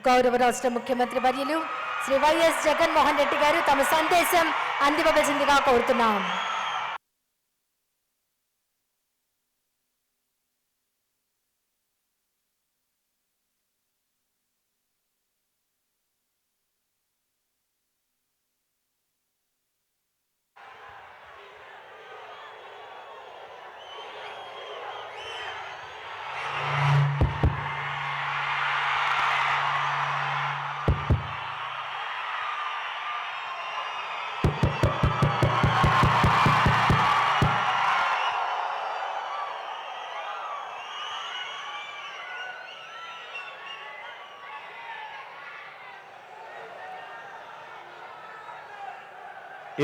గౌరవ రాష్ట్ర ముఖ్యమంత్రి వర్యులు శ్రీ వైఎస్ జగన్మోహన్ రెడ్డి గారు తమ సందేశం అందివ్వవలసిందిగా కోరుతున్నాం.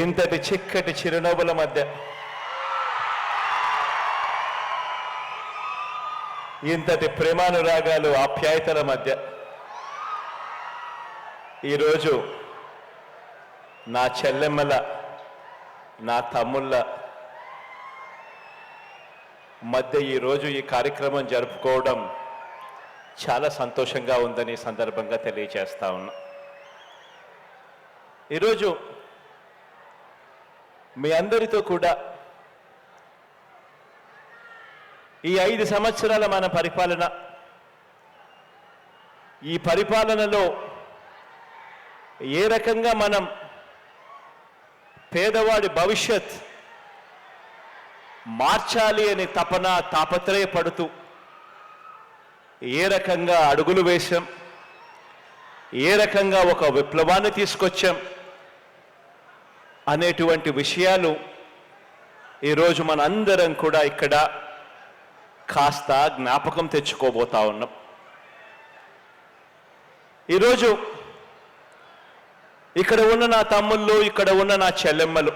ఇంతటి చిక్కటి చిరునవ్వుల మధ్య, ఇంతటి ప్రేమానురాగాలు ఆప్యాయతల మధ్య ఈరోజు నా చెల్లెమ్మల, నా తమ్ముళ్ళ మధ్య ఈరోజు ఈ కార్యక్రమం జరుపుకోవడం చాలా సంతోషంగా ఉందని సందర్భంగా తెలియజేస్తా ఉన్నా. ఈరోజు మీ అందరితో కూడా ఈ 5 సంవత్సరాల మన పరిపాలన, ఈ పరిపాలనలో ఏ రకంగా మనం పేదవాడి భవిష్యత్ మార్చాలి అని తాపత్రయపడుతూ ఏ రకంగా అడుగులు వేశాం, ఏ రకంగా ఒక విప్లవాన్ని తీసుకొచ్చాం అనేటువంటి విషయాలు ఈరోజు మనందరం కూడా ఇక్కడ కాస్త జ్ఞాపకం తెచ్చుకోబోతా ఉన్నాం. ఈరోజు ఇక్కడ ఉన్న నా తమ్ముళ్ళు, ఇక్కడ ఉన్న నా చెల్లెమ్మలు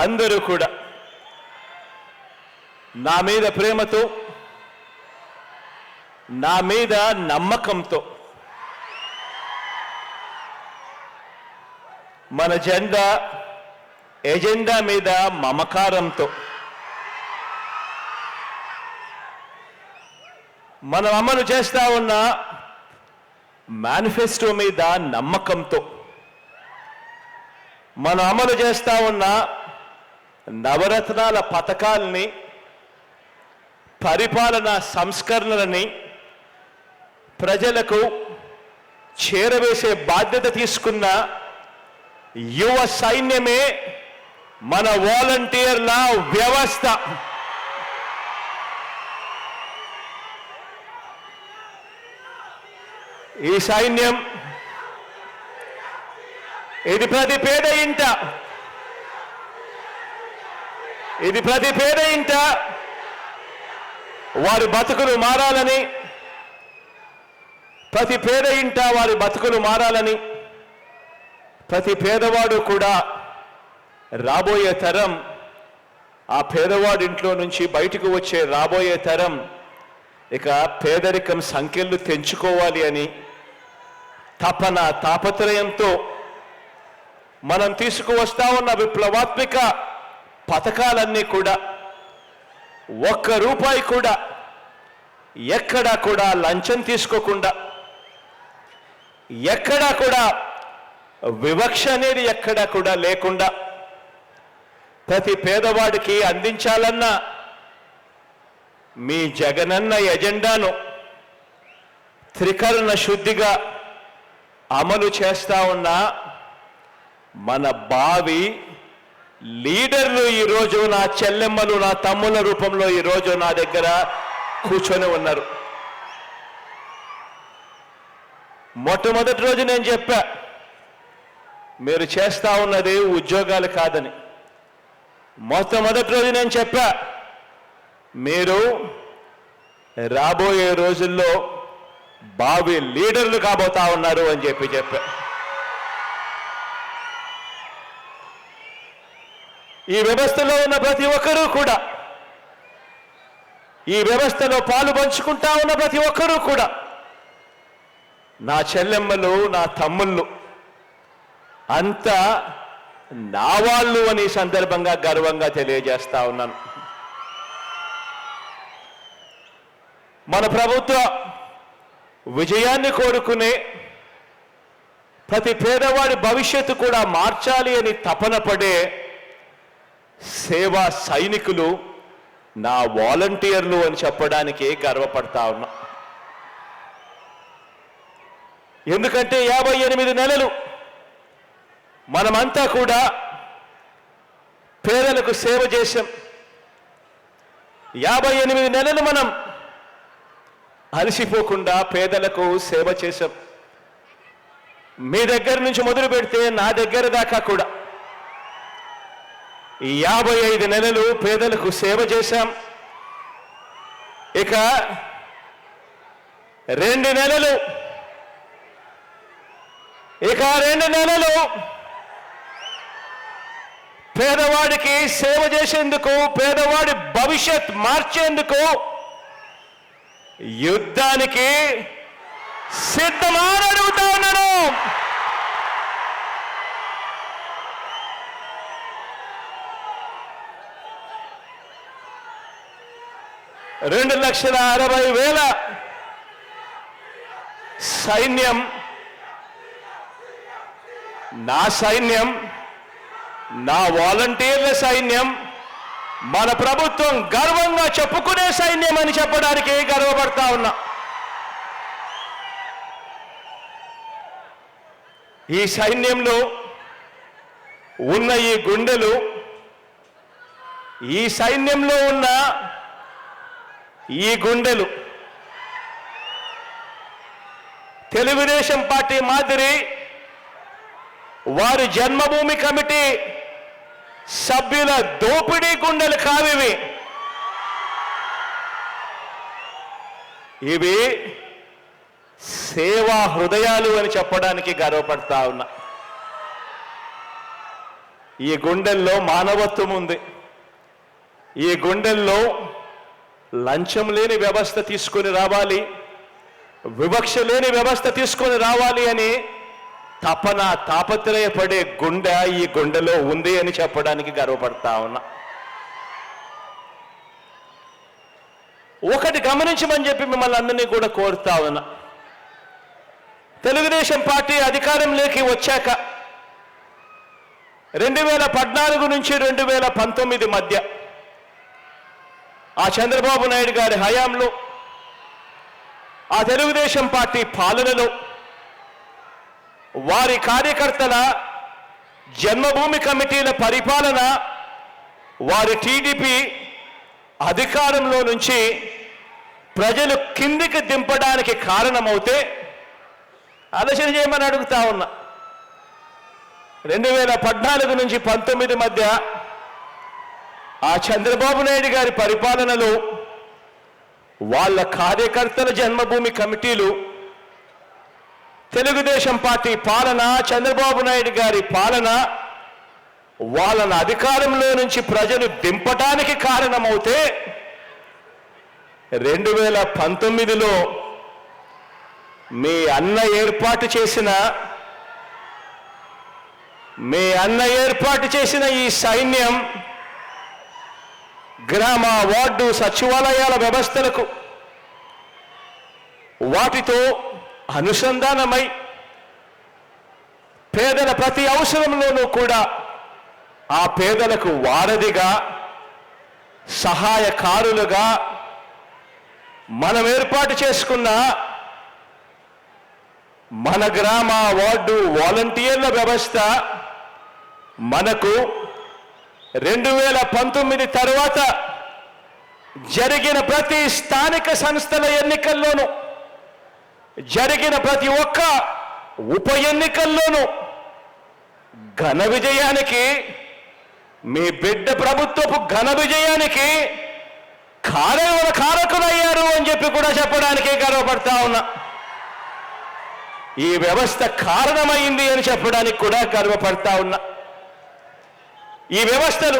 అందరూ కూడా నా మీద ప్రేమతో, నా మీద నమ్మకంతో మన ఎజెండా మీద మమకారంతో, మనం అమలు చేస్తా ఉన్న మేనిఫెస్టో మీద నమ్మకంతో, మనం అమలు చేస్తా ఉన్న నవరత్నాల పథకాలని, పరిపాలనా సంస్కరణలని ప్రజలకు చేరవేసే బాధ్యత తీసుకున్న యువ సైన్యమే మన వాలంటీర్ల వ్యవస్థ. ఈ సైన్యం ఇది ప్రతి పేద ఇంట వారి బతుకులు మారాలని, ప్రతి పేద ఇంట వారి బతుకులు మారాలని, ప్రతి పేదవాడు కూడా రాబోయే తరం, ఆ పేదవాడి ఇంట్లో నుంచి బయటకు వచ్చే రాబోయే తరం ఇక పేదరికం సంఖ్యలు తెంచుకోవాలి అని తాపత్రయంతో మనం తీసుకువస్తా ఉన్న విప్లవాత్మక పథకాలన్నీ కూడా ₹1 కూడా ఎక్కడా కూడా లంచం తీసుకోకుండా, ఎక్కడా కూడా వివక్ష అనేది ఎక్కడా కూడా లేకుండా ప్రతి పేదవాడికి అందించాలన్న మీ జగనన్న ఎజెండాను త్రికరణ శుద్ధిగా అమలు చేస్తా ఉన్న మన భావి లీడర్లు ఈరోజు నా చెల్లెమ్మలు, నా తమ్ముల రూపంలో ఈరోజు నా దగ్గర కూర్చొని ఉన్నారు. మొట్టమొదటి రోజు నేను చెప్పా, మీరు చేస్తా ఉన్నది ఉద్యోగాలు కాదని. మొట్టమొదటి రోజు నేను చెప్పా, మీరు రాబోయే రోజుల్లో భావి లీడర్లు కాబోతా ఉన్నారు అని చెప్పా. ఈ వ్యవస్థలో ఉన్న ప్రతి ఒక్కరూ కూడా, ఈ వ్యవస్థలో పాలు పంచుకుంటా ఉన్న ప్రతి ఒక్కరూ కూడా నా చెల్లెమ్మలు, నా తమ్ముళ్ళు అంతా నా వాళ్ళు అని సందర్భంగా గర్వంగా తెలియజేస్తా ఉన్నాను. మన ప్రభుత్వ విజయాన్ని కోరుకునే ప్రతి పేదవాడి భవిష్యత్తు కూడా మార్చాలి అని తపన పడే సేవా సైనికులు నా వాలంటీర్లు అని చెప్పడానికి గర్వపడతా ఉన్నా. ఎందుకంటే 58 నెలలు మనమంతా కూడా పేదలకు సేవ చేశాం. 58 నెలలు మనం అలసిపోకుండా పేదలకు సేవ చేశాం. మీ దగ్గర నుంచి మొదలు పెడితే నా దగ్గర దాకా కూడా 55 నెలలు పేదలకు సేవ చేశాం. ఇక 2 నెలలు పేదవాడికి సేవ చేసేందుకు, పేదవాడి భవిష్యత్ మార్చేందుకు యుద్ధానికి సిద్ధమా అని అడుగుతా ఉన్నాను. రెండు 2,60,000 సైన్యం, నా సైన్యం, నా వాలంటీర్ల సైన్యం, మన ప్రభుత్వం గర్వంగా చెప్పుకునే సైన్యం అని చెప్పడానికి గర్వపడతా ఉన్నా. ఈ సైన్యంలో ఉన్న ఈ గుండెలు, ఈ సైన్యంలో ఉన్న ఈ గుండెలు తెలుగుదేశం పార్టీ మాదిరి వారి జన్మభూమి కమిటీ సభ్యుల దోపిడీ గుండెలు కావివి. ఇవి సేవా హృదయాలు అని చెప్పడానికి గర్వపడతా ఉన్నా. ఈ గుండెల్లో మానవత్వం ఉంది. ఈ గుండెల్లో లంచం లేని వ్యవస్థ తీసుకొని రావాలి, వివక్ష లేని వ్యవస్థ తీసుకొని రావాలి అని తపన, తాపత్రయపడే గుండె ఈ గుండెలో ఉంది అని చెప్పడానికి గర్వపడతా ఉన్నా. ఒకటి గమనించమని చెప్పి మిమ్మల్ని అందరినీ కూడా కోరుతా ఉన్నా. తెలుగుదేశం పార్టీ అధికారంలోకి వచ్చాక 2014 నుంచి 2019 మధ్య ఆ చంద్రబాబు నాయుడు గారి హయాంలో, ఆ తెలుగుదేశం పార్టీ పాలనలో వారి కార్యకర్తల జన్మభూమి కమిటీల పరిపాలన, వారి టీడీపీ అధికారంలో నుంచి ప్రజలు కిందికి దింపడానికి కారణమవుతే ఆలోచన చేయమని అడుగుతా ఉన్నా. 2014 నుంచి 19 మధ్య ఆ చంద్రబాబు నాయుడు గారి పరిపాలనలో వాళ్ళ కార్యకర్తల జన్మభూమి కమిటీలు, తెలుగుదేశం పార్టీ పాలన, చంద్రబాబు నాయుడు గారి పాలన వాళ్ళని అధికారంలో నుంచి ప్రజలు దింపడానికి కారణమవుతే 2019లో మీ అన్న ఏర్పాటు చేసిన ఈ సైన్యం గ్రామ, వార్డు, సచివాలయాల వ్యవస్థలకు వాటితో అనుసంధానమై పేదల ప్రతి అవసరంలోనూ కూడా ఆ పేదలకు వారధిగా, సహాయకారులుగా మనం ఏర్పాటు చేసుకున్న మన గ్రామ, వార్డు వాలంటీర్ల వ్యవస్థ మనకు 2019 తర్వాత జరిగిన ప్రతి స్థానిక సంస్థల ఎన్నికల్లోనూ, జరిగిన ప్రతి ఒక్క ఉప ఎన్నికల్లోనూ ఘన విజయానికి, మీ బిడ్డ ప్రభుత్వపు ఘన విజయానికి కారకులయ్యారు అని చెప్పి కూడా చెప్పడానికి గర్వపడతా ఉన్నా. ఈ వ్యవస్థ కారణమైంది అని చెప్పడానికి కూడా గర్వపడతా ఉన్నా. ఈ వ్యవస్థలు,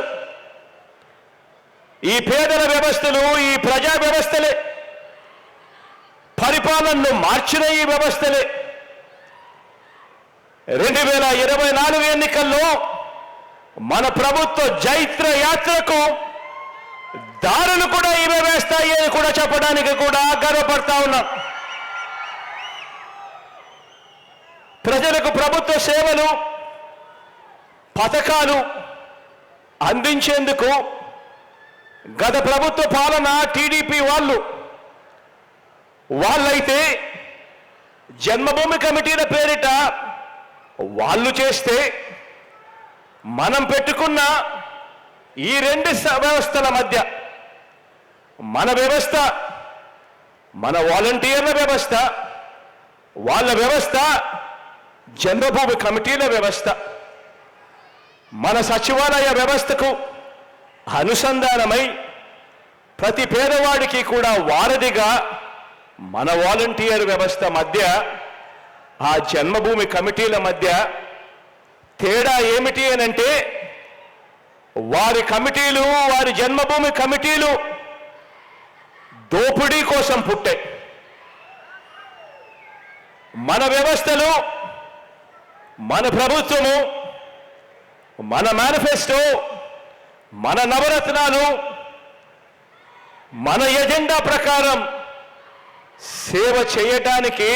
ఈ పేదల వ్యవస్థలు, ఈ ప్రజా వ్యవస్థలే, పరిపాలనను మార్చిన ఈ వ్యవస్థలే 2024 ఎన్నికల్లో మన ప్రభుత్వ జైత్ర యాత్రకు దారులు కూడా ఇవే వేస్తాయి అని కూడా చెప్పడానికి కూడా గర్వపడతా ఉన్నాం. ప్రజలకు ప్రభుత్వ సేవలు పథకాలు అందించేందుకు గత ప్రభుత్వ పాలన టీడీపీ వాళ్ళైతే జన్మభూమి కమిటీల పేరిట వాళ్ళు చేస్తే, మనం పెట్టుకున్న ఈ రెండు వ్యవస్థల మధ్య మన వ్యవస్థ, మన వాలంటీర్ల వ్యవస్థ, వాళ్ళ వ్యవస్థ జన్మభూమి కమిటీల వ్యవస్థ, మన సచివాలయ వ్యవస్థకు అనుసంధానమై ప్రతి పేదవాడికి కూడా వారధిగా మన వాలంటీర్ వ్యవస్థ మధ్య, ఆ జన్మభూమి కమిటీల మధ్య తేడా ఏమిటి అనంటే, వారి కమిటీలు, వారి జన్మభూమి కమిటీలు దోపిడీ కోసం పుట్టాయి. మన వ్యవస్థలు, మన ప్రభుత్వము, మన మేనిఫెస్టో, మన నవరత్నాలు, మన ఎజెండా ప్రకారం సేవ చేయడానికి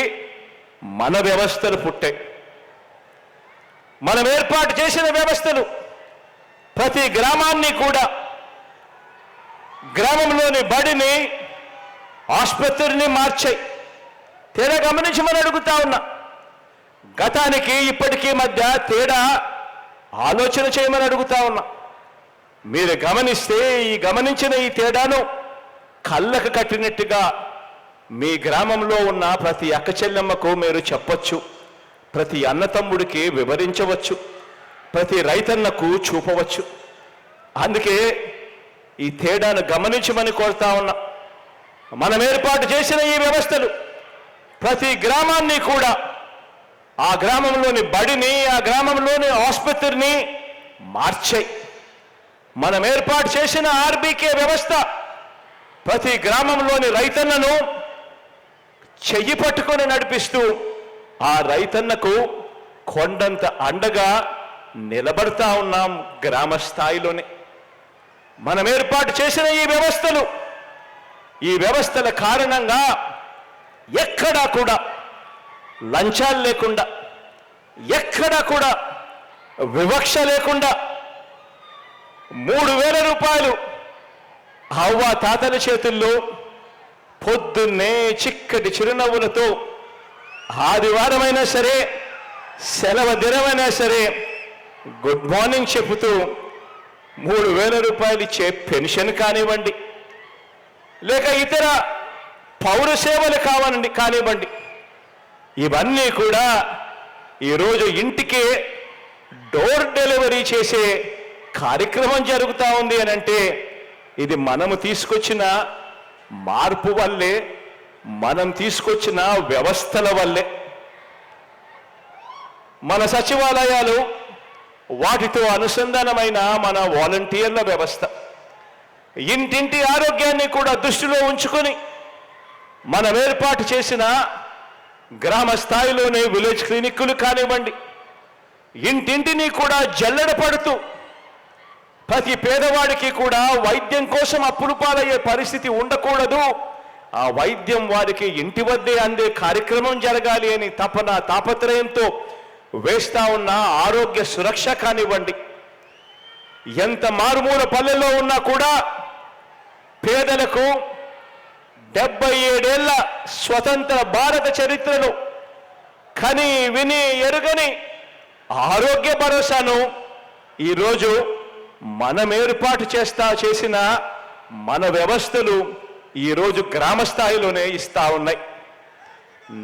మన వ్యవస్థలు పుట్టాయి. మనం ఏర్పాటు చేసిన వ్యవస్థలు ప్రతి గ్రామాన్ని కూడా, గ్రామంలోని బడిని, ఆసుపత్రిని మార్చాయి. తేడా గమనించమని అడుగుతా ఉన్నా. గతానికి ఇప్పటికీ మధ్య తేడా ఆలోచన చేయమని అడుగుతా ఉన్నా. మీరు గమనిస్తే గమనించిన ఈ తేడాను కళ్ళకు కట్టినట్టుగా మీ గ్రామంలో ఉన్న ప్రతి అక్క చెల్లెమ్మకు మీరు చెప్పొచ్చు, ప్రతి అన్నతమ్ముడికి వివరించవచ్చు, ప్రతి రైతన్నకు చూపవచ్చు. అందుకే ఈ తేడాను గమనించమని కోరుతా ఉన్నా. మనం ఏర్పాటు చేసిన ఈ వ్యవస్థలు ప్రతి గ్రామాన్ని కూడా, ఆ గ్రామంలోని బడిని, ఆ గ్రామంలోని ఆసుపత్రిని మార్చాయి. మనం ఏర్పాటు చేసిన ఆర్బీకే వ్యవస్థ ప్రతి గ్రామంలోని రైతన్నను చెయ్యి పట్టుకొని నడిపిస్తూ, ఆ రైతన్నకు కొండంత అండగా నిలబడతా ఉన్నాం గ్రామ స్థాయిలోనే. మనం ఏర్పాటు చేసిన ఈ వ్యవస్థల కారణంగా ఎక్కడా కూడా లంచాలు లేకుండా, ఎక్కడా కూడా వివక్ష లేకుండా 3,000 రూపాయలు అవ్వ తాతల చేతుల్లో పొద్దున్నే చిక్కటి చిరునవ్వులతో, ఆదివారమైనా సరే, సెలవు దినమైనా సరే గుడ్ మార్నింగ్ చెబుతూ 3,000 రూపాయలు ఇచ్చే పెన్షన్ కానివ్వండి, లేక ఇతర పౌర సేవలు కానివ్వండి, ఇవన్నీ కూడా ఈరోజు ఇంటికి డోర్ డెలివరీ చేసే కార్యక్రమం జరుగుతూ ఉంది అని అంటే, ఇది మనము తీసుకొచ్చిన మార్పు వల్లే, మనం తీసుకొచ్చిన వ్యవస్థల వల్లే. మన సచివాలయాలు, వాటితో అనుసంధానమైన మన వాలంటీర్ల వ్యవస్థ, ఇంటింటి ఆరోగ్యాన్ని కూడా దృష్టిలో ఉంచుకొని మనం ఏర్పాటు చేసిన గ్రామ స్థాయిలోనే విలేజ్ క్లినిక్లు కానివ్వండి, ఇంటింటిని కూడా జల్లెడ పడుతూ ప్రతి పేదవాడికి కూడా వైద్యం కోసం అప్పులు పాలయ్యే పరిస్థితి ఉండకూడదు, ఆ వైద్యం వారికి ఇంటి వద్దే అందే కార్యక్రమం జరగాలి అని తాపత్రయంతో వేస్తా ఉన్న ఆరోగ్య సురక్ష కానివ్వండి, ఎంత మారుమూల పల్లెల్లో ఉన్నా కూడా పేదలకు 77 ఏళ్ల స్వతంత్ర భారత చరిత్రను కని విని ఎరుగని ఆరోగ్య భరోసాను ఈరోజు మనం ఏర్పాటు చేసిన మన వ్యవస్థలు ఈరోజు గ్రామ స్థాయిలోనే ఇస్తా ఉన్నాయి,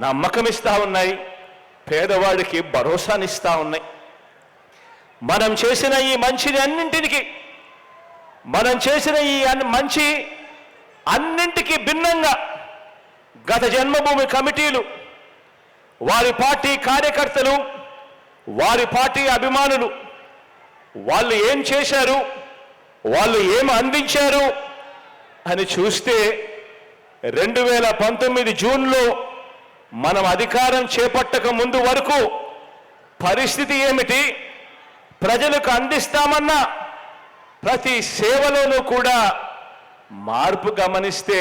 నమ్మకం ఇస్తా ఉన్నాయి, పేదవాడికి భరోసానిస్తా ఉన్నాయి. మనం చేసిన ఈ మంచిని అన్నింటికి భిన్నంగా గత జన్మభూమి కమిటీలు, వారి పార్టీ కార్యకర్తలు, వారి పార్టీ అభిమానులు, వాళ్ళు ఏం చేశారు, వాళ్ళు ఏం అందించారు అని చూస్తే 2019 జూన్లో మనం అధికారం చేపట్టక ముందు వరకు పరిస్థితి ఏమిటి, ప్రజలకు అందిస్తామన్న ప్రతి సేవలోనూ కూడా మార్పు గమనిస్తే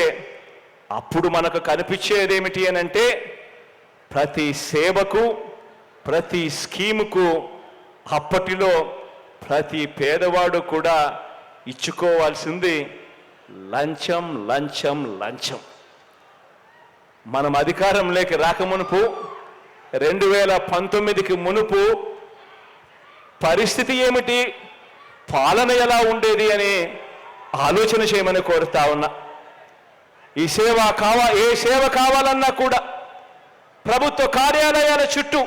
అప్పుడు మనకు కనిపించేది ఏమిటి అని అంటే ప్రతి సేవకు ప్రతి స్కీముకు అప్పటిలో ప్రతి పేదవాడు కూడా ఇచ్చుకోవాల్సింది లంచం లంచం లంచం. మనం అధికారంలోకి రాకమునుపు 2019కి మునుపు పరిస్థితి ఏమిటి, పాలన ఎలా ఉండేది అని ఆలోచన చేయమని కోరుతా ఉన్నా. ఏ సేవ కావాలన్నా కూడా ప్రభుత్వ కార్యాలయాల చుట్టూ,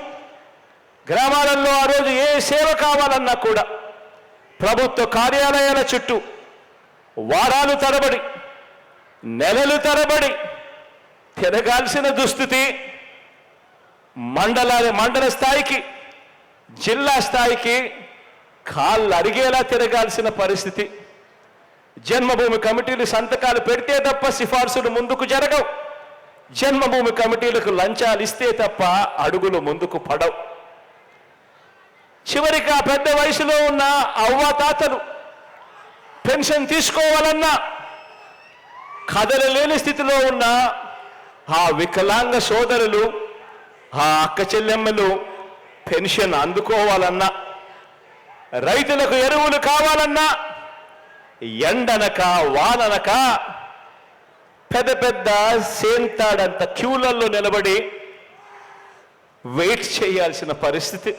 గ్రామాలలో ఆ రోజు ఏ సేవ కావాలన్నా కూడా ప్రభుత్వ కార్యాలయాల చుట్టూ వారాలు తరబడి నెలలు తరబడి తిరగాల్సిన దుస్థితి, మండల స్థాయికి జిల్లా స్థాయికి కాళ్ళు అరిగేలా తిరగాల్సిన పరిస్థితి. జన్మభూమి కమిటీలు సంతకాలు పెడితే తప్ప సిఫార్సులు ముందుకు జరగవు. జన్మభూమి కమిటీలకు లంచాలు ఇస్తే తప్ప అడుగులు ముందుకు పడవు. చివరికి ఆ పెద్ద వయసులో ఉన్న అవ్వాతాతలు పెన్షన్ తీసుకోవాలన్నా, కదలలేని స్థితిలో ఉన్న ఆ వికలాంగ సోదరులు, ఆ అక్క చెల్లెమ్మలు పెన్షన్ అందుకోవాలన్నా, రైతులకు ఎరువులు కావాలన్నా ఎండనక వాననక పెద్ద పెద్ద సేంతాడంత క్యూలలో నిలబడి వెయిట్ చేయాల్సిన పరిస్థితి.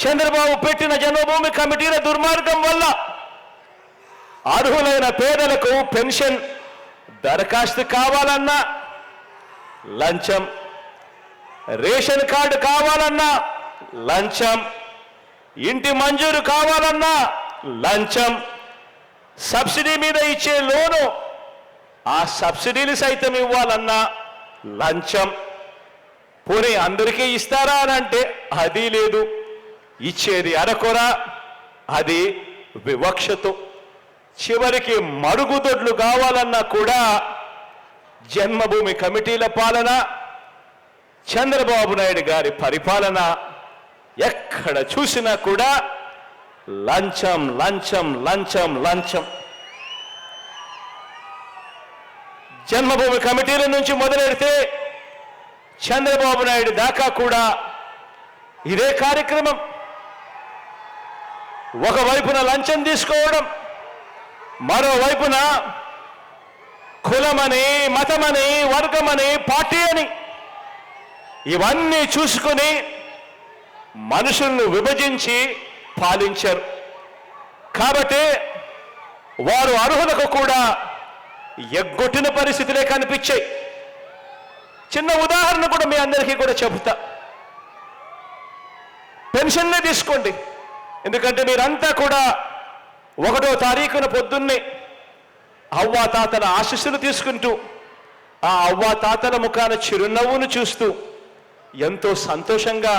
చంద్రబాబు పెట్టిన జన్మభూమి కమిటీల దుర్మార్గం వల్ల అర్హులైన పేదలకు పెన్షన్ దరఖాస్తు కావాలన్నా లంచం, రేషన్ కార్డు కావాలన్నా లంచం, ఇంటి మంజూరు కావాలన్నా లంచం, సబ్సిడీ మీద ఇచ్చే లోను ఆ సబ్సిడీలు సైతం ఇవ్వాలన్నా లంచం. పోనీ అందరికీ ఇస్తారా అని అంటే అది లేదు. ఇచ్చేది అరకొర, అది వివక్షతో. చివరికి మరుగుదొడ్లు కావాలన్నా కూడా జన్మభూమి కమిటీల పాలన, చంద్రబాబు నాయుడు గారి పరిపాలన, ఎక్కడ చూసినా కూడా లంచం లంచం లంచం లంచం. జన్మభూమి కమిటీల నుంచి మొదలెడితే చంద్రబాబు నాయుడు దాకా కూడా ఇదే కార్యక్రమం. ఒకవైపున లంచం తీసుకోవడం, మరోవైపున కులమని, మతమని, వర్గమని, పార్టీ అని ఇవన్నీ చూసుకొని మనుషులను విభజించి పాలించారు. కాబట్టి వారు అర్హులకు కూడా ఎగ్గొట్టిన పరిస్థితులే కనిపించాయి. చిన్న ఉదాహరణ కూడా మీ అందరికీ కూడా చెబుతా. పెన్షన్నే తీసుకోండి. ఎందుకంటే మీరంతా కూడా 1వ తారీఖున పొద్దున్నే అవ్వాతాతల ఆశీస్సులు తీసుకుంటూ, ఆ అవ్వాతాతల ముఖాన చిరునవ్వును చూస్తూ ఎంతో సంతోషంగా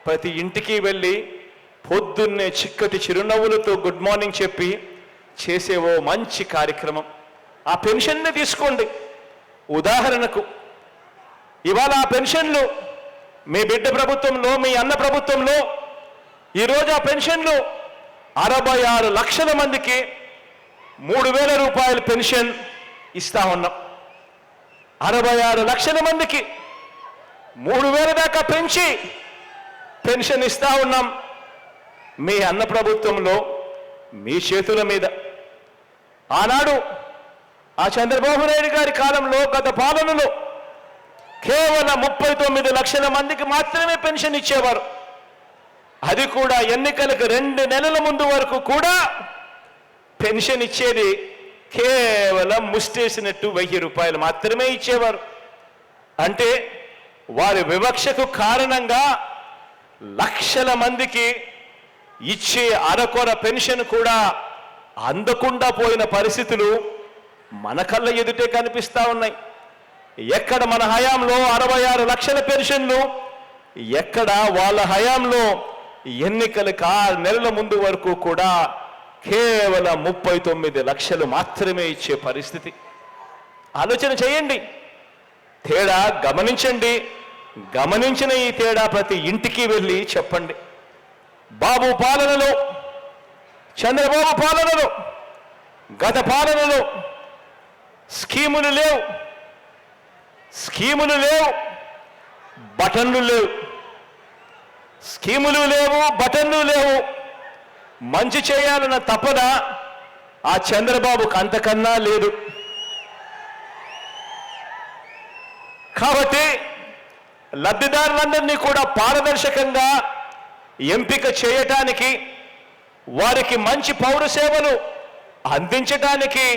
ప్రతి ఇంటికి వెళ్ళి పొద్దున్నే చిక్కటి చిరునవ్వులతో గుడ్ మార్నింగ్ చెప్పి చేసే ఓ మంచి కార్యక్రమం. ఆ పెన్షన్నే తీసుకోండి. ఉదాహరణకు ఇవాళ ఆ పెన్షన్లు మీ బిడ్డ ప్రభుత్వంలో, మీ అన్న ప్రభుత్వంలో ఈరోజు ఆ పెన్షన్లు 66 లక్షల మందికి 3,000 రూపాయల పెన్షన్ ఇస్తా ఉన్నాం. 66 లక్షల మందికి 3,000 దాకా పెంచి పెన్షన్ ఇస్తా ఉన్నాం. మీ అన్న ప్రభుత్వంలో మీ చేతుల మీద. ఆనాడు ఆ చంద్రబాబు నాయుడు గారి కాలంలో, గత పాలనలో కేవలం 39 లక్షల మందికి మాత్రమే పెన్షన్ ఇచ్చేవారు. అది కూడా ఎన్నికలకు 2 నెలల ముందు వరకు కూడా పెన్షన్ ఇచ్చేది కేవలం ముష్టేసినట్టు 1000 రూపాయలు మాత్రమే ఇచ్చేవారు. అంటే వారి వివక్షకు కారణంగా లక్షల మందికి ఇచ్చే అరకొర పెన్షన్ కూడా అందకుండా పోయిన పరిస్థితులు మన కళ్ళ ఎదుటే కనిపిస్తా ఉన్నాయి. ఎక్కడ మన హయాంలో 66 లక్షల పెన్షన్లు, ఎక్కడ వాళ్ళ హయాంలో ఎన్నికలకు 6 నెలల ముందు వరకు కూడా కేవలం 39 లక్షలు మాత్రమే ఇచ్చే పరిస్థితి. ఆలోచన చేయండి, తేడా గమనించండి. గమనించిన ఈ తేడా ప్రతి ఇంటికి వెళ్ళి చెప్పండి. బాబు పాలనలో, చంద్రబాబు పాలనలో, గత పాలనలో స్కీములు లేవు, స్కీములు లేవు, బటన్లు లేవు, స్కీములు లేవు, బటన్లు లేవు. మంచి చేయాలన్న తపన ఆ చంద్రబాబుకు అంతకన్నా లేదు. కాబట్టి లబ్ధిదారులందరినీ కూడా పారదర్శకంగా ఎంపిక చేయటానికి, వారికి మంచి పౌర సేవలు అందించడానికి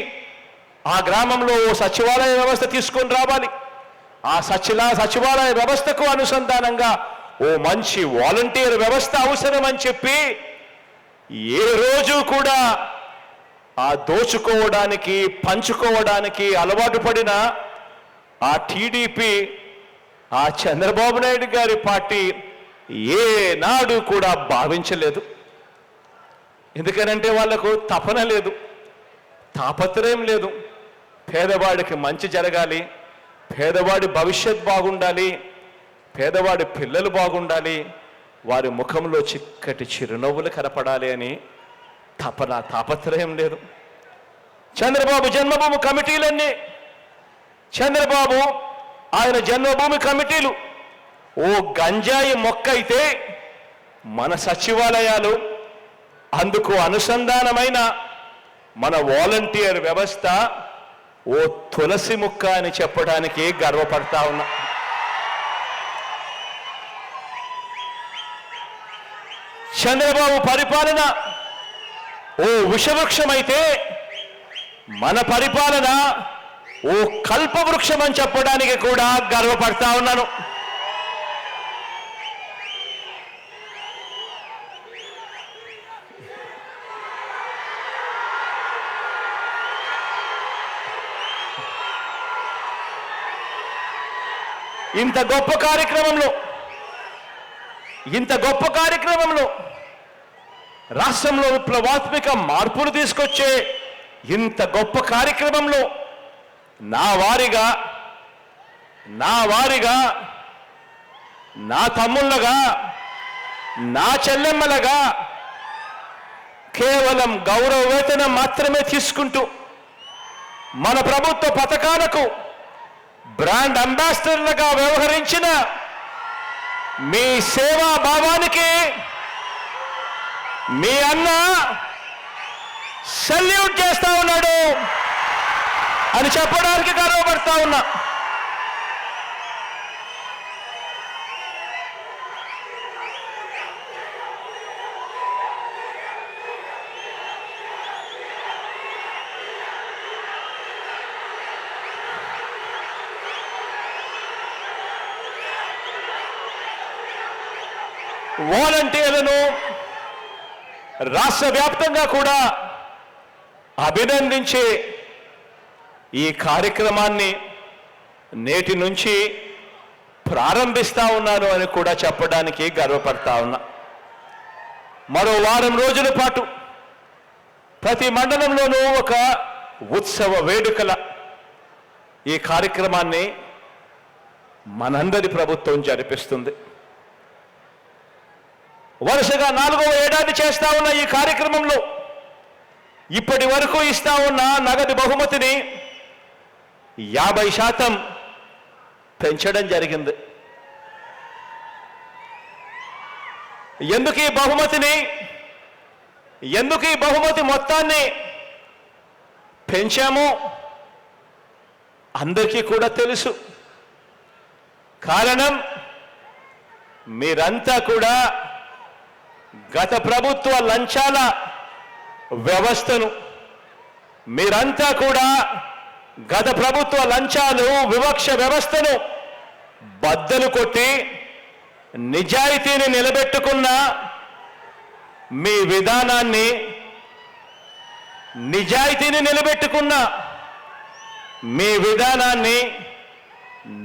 ఆ గ్రామంలో ఓ సచివాలయ వ్యవస్థ తీసుకొని రావాలి. ఆ సచివాలయ వ్యవస్థకు అనుసంధానంగా ఓ మంచి వాలంటీర్ వ్యవస్థ అవసరం అని చెప్పి ఏ రోజు కూడా ఆ దోచుకోవడానికి, పంచుకోవడానికి అలవాటు పడిన ఆ టీడీపీ, ఆ చంద్రబాబు నాయుడు గారి పార్టీ ఏనాడు కూడా భావించలేదు. ఎందుకనంటే వాళ్లకు తపన లేదు, తాపత్రయం లేదు. పేదవాడికి మంచి జరగాలి, పేదవాడి భవిష్యత్ బాగుండాలి, పేదవాడి పిల్లలు బాగుండాలి, వారి ముఖంలో చిక్కటి చిరునవ్వులు కనపడాలి అని తపన, తాపత్రయం లేదు. చంద్రబాబు జన్మభూమి కమిటీలన్నీ, చంద్రబాబు ఆయన జన్మభూమి కమిటీలు ఓ గంజాయి మొక్క అయితే, మన సచివాలయాలు, అందుకు అనుసంధానమైన మన వాలంటీర్ వ్యవస్థ ఓ తులసి మొక్క అని చెప్పడానికి గర్వపడతా ఉన్నా. చంద్రబాబు పరిపాలన ఓ విషవృక్షమైతే, మన పరిపాలన ఓ కల్పవృక్షం అని చెప్పడానికి కూడా గర్వపడతా ఉన్నాను. ఇంత గొప్ప కార్యక్రమంలో రాష్ట్రంలో విప్లవాత్మక మార్పులు తీసుకొచ్చే ఇంత గొప్ప కార్యక్రమంలో నా వారిగా, నా తమ్ముళ్ళగా, నా చెల్లెమ్మలగా కేవలం గౌరవ వేతనం మాత్రమే తీసుకుంటూ మన ప్రభుత్వ పథకాలకు బ్రాండ్ అంబాసిడర్లుగా వ్యవహరించిన మీ సేవా భావానికి మీ అన్న సెల్యూట్ చేస్తా ఉన్నాడు అని చెప్పడానికి గర్వపడతా ఉన్నా. వాలంటీర్లను రాష్ట్ర వ్యాప్తంగా కూడా అభినందించే ఈ కార్యక్రమాన్ని నేటి నుంచి ప్రారంభిస్తా ఉన్నాను అని కూడా చెప్పడానికి గర్వపడతా ఉన్నా. మరో వారం రోజుల పాటు ప్రతి మండలంలోనూ ఒక ఉత్సవ వేడుకల ఈ కార్యక్రమాన్ని మనందరి ప్రభుత్వం జరిపిస్తుంది. వరుసగా 4వ ఏడాది చేస్తా ఉన్న ఈ కార్యక్రమంలో ఇప్పటి వరకు ఇస్తా ఉన్న నగదు బహుమతిని 50% పెంచడం జరిగింది. ఎందుకు ఈ బహుమతి మొత్తాన్ని పెంచామో అందరికీ కూడా తెలుసు. కారణం, మీరంతా కూడా గత ప్రభుత్వ లంచాల వ్యవస్థను, మీరంతా కూడా గత ప్రభుత్వ లంచాలు, వివక్ష వ్యవస్థను బద్దలు కొట్టి నిజాయితీని నిలబెట్టుకున్న మీ విధానాన్ని,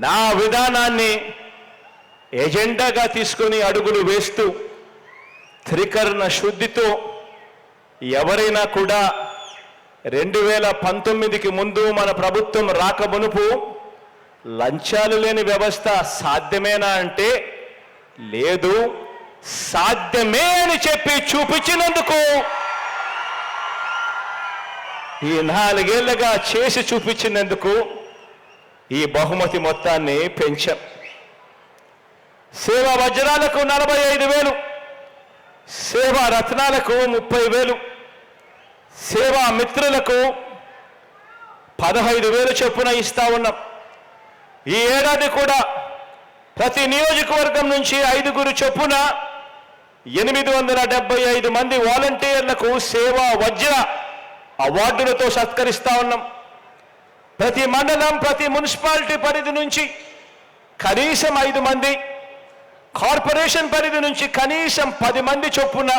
నా విధానాన్ని ఎజెండాగా తీసుకొని అడుగులు వేస్తూ త్రికరణ శుద్ధితో ఎవరైనా కూడా 2019కి ముందు మన ప్రభుత్వం రాకమునుపు లంచాలు లేని వ్యవస్థ సాధ్యమేనా అంటే లేదు, సాధ్యమే అని చెప్పి చూపించినందుకు ఈ 4 ఏళ్లుగా చేసి చూపించినందుకు ఈ బహుమతి మొత్తాన్ని పెంచాం. సేవా వజ్రాలకు 45,000, సేవా రత్నాలకు 30,000, సేవా మిత్రులకు 15,000 చొప్పున ఇస్తా ఉన్నాం. ఈ ఏడాది కూడా ప్రతి నియోజకవర్గం నుంచి 5 చొప్పున 875 మంది వాలంటీర్లకు సేవా వజ్ర అవార్డులతో సత్కరిస్తా ఉన్నాం. ప్రతి మండలం, ప్రతి మున్సిపాలిటీ పరిధి నుంచి కనీసం 5 మంది, కార్పొరేషన్ పరిధి నుంచి కనీసం 10 మంది చొప్పున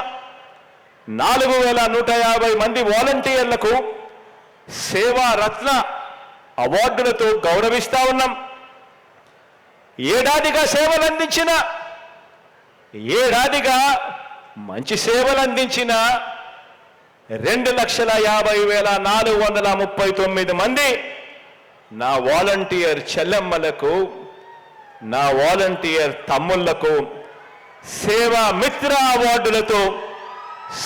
4,150 మంది వాలంటీర్లకు సేవా రత్న అవార్డులతో గౌరవిస్తా ఉన్నాం. ఏడాదిగా మంచి సేవలు అందించిన 2,50,439 మంది నా వాలంటీర్ చెల్లెమ్మలకు, నా వాలంటీర్ తమ్ముళ్లకు సేవా మిత్ర అవార్డులతో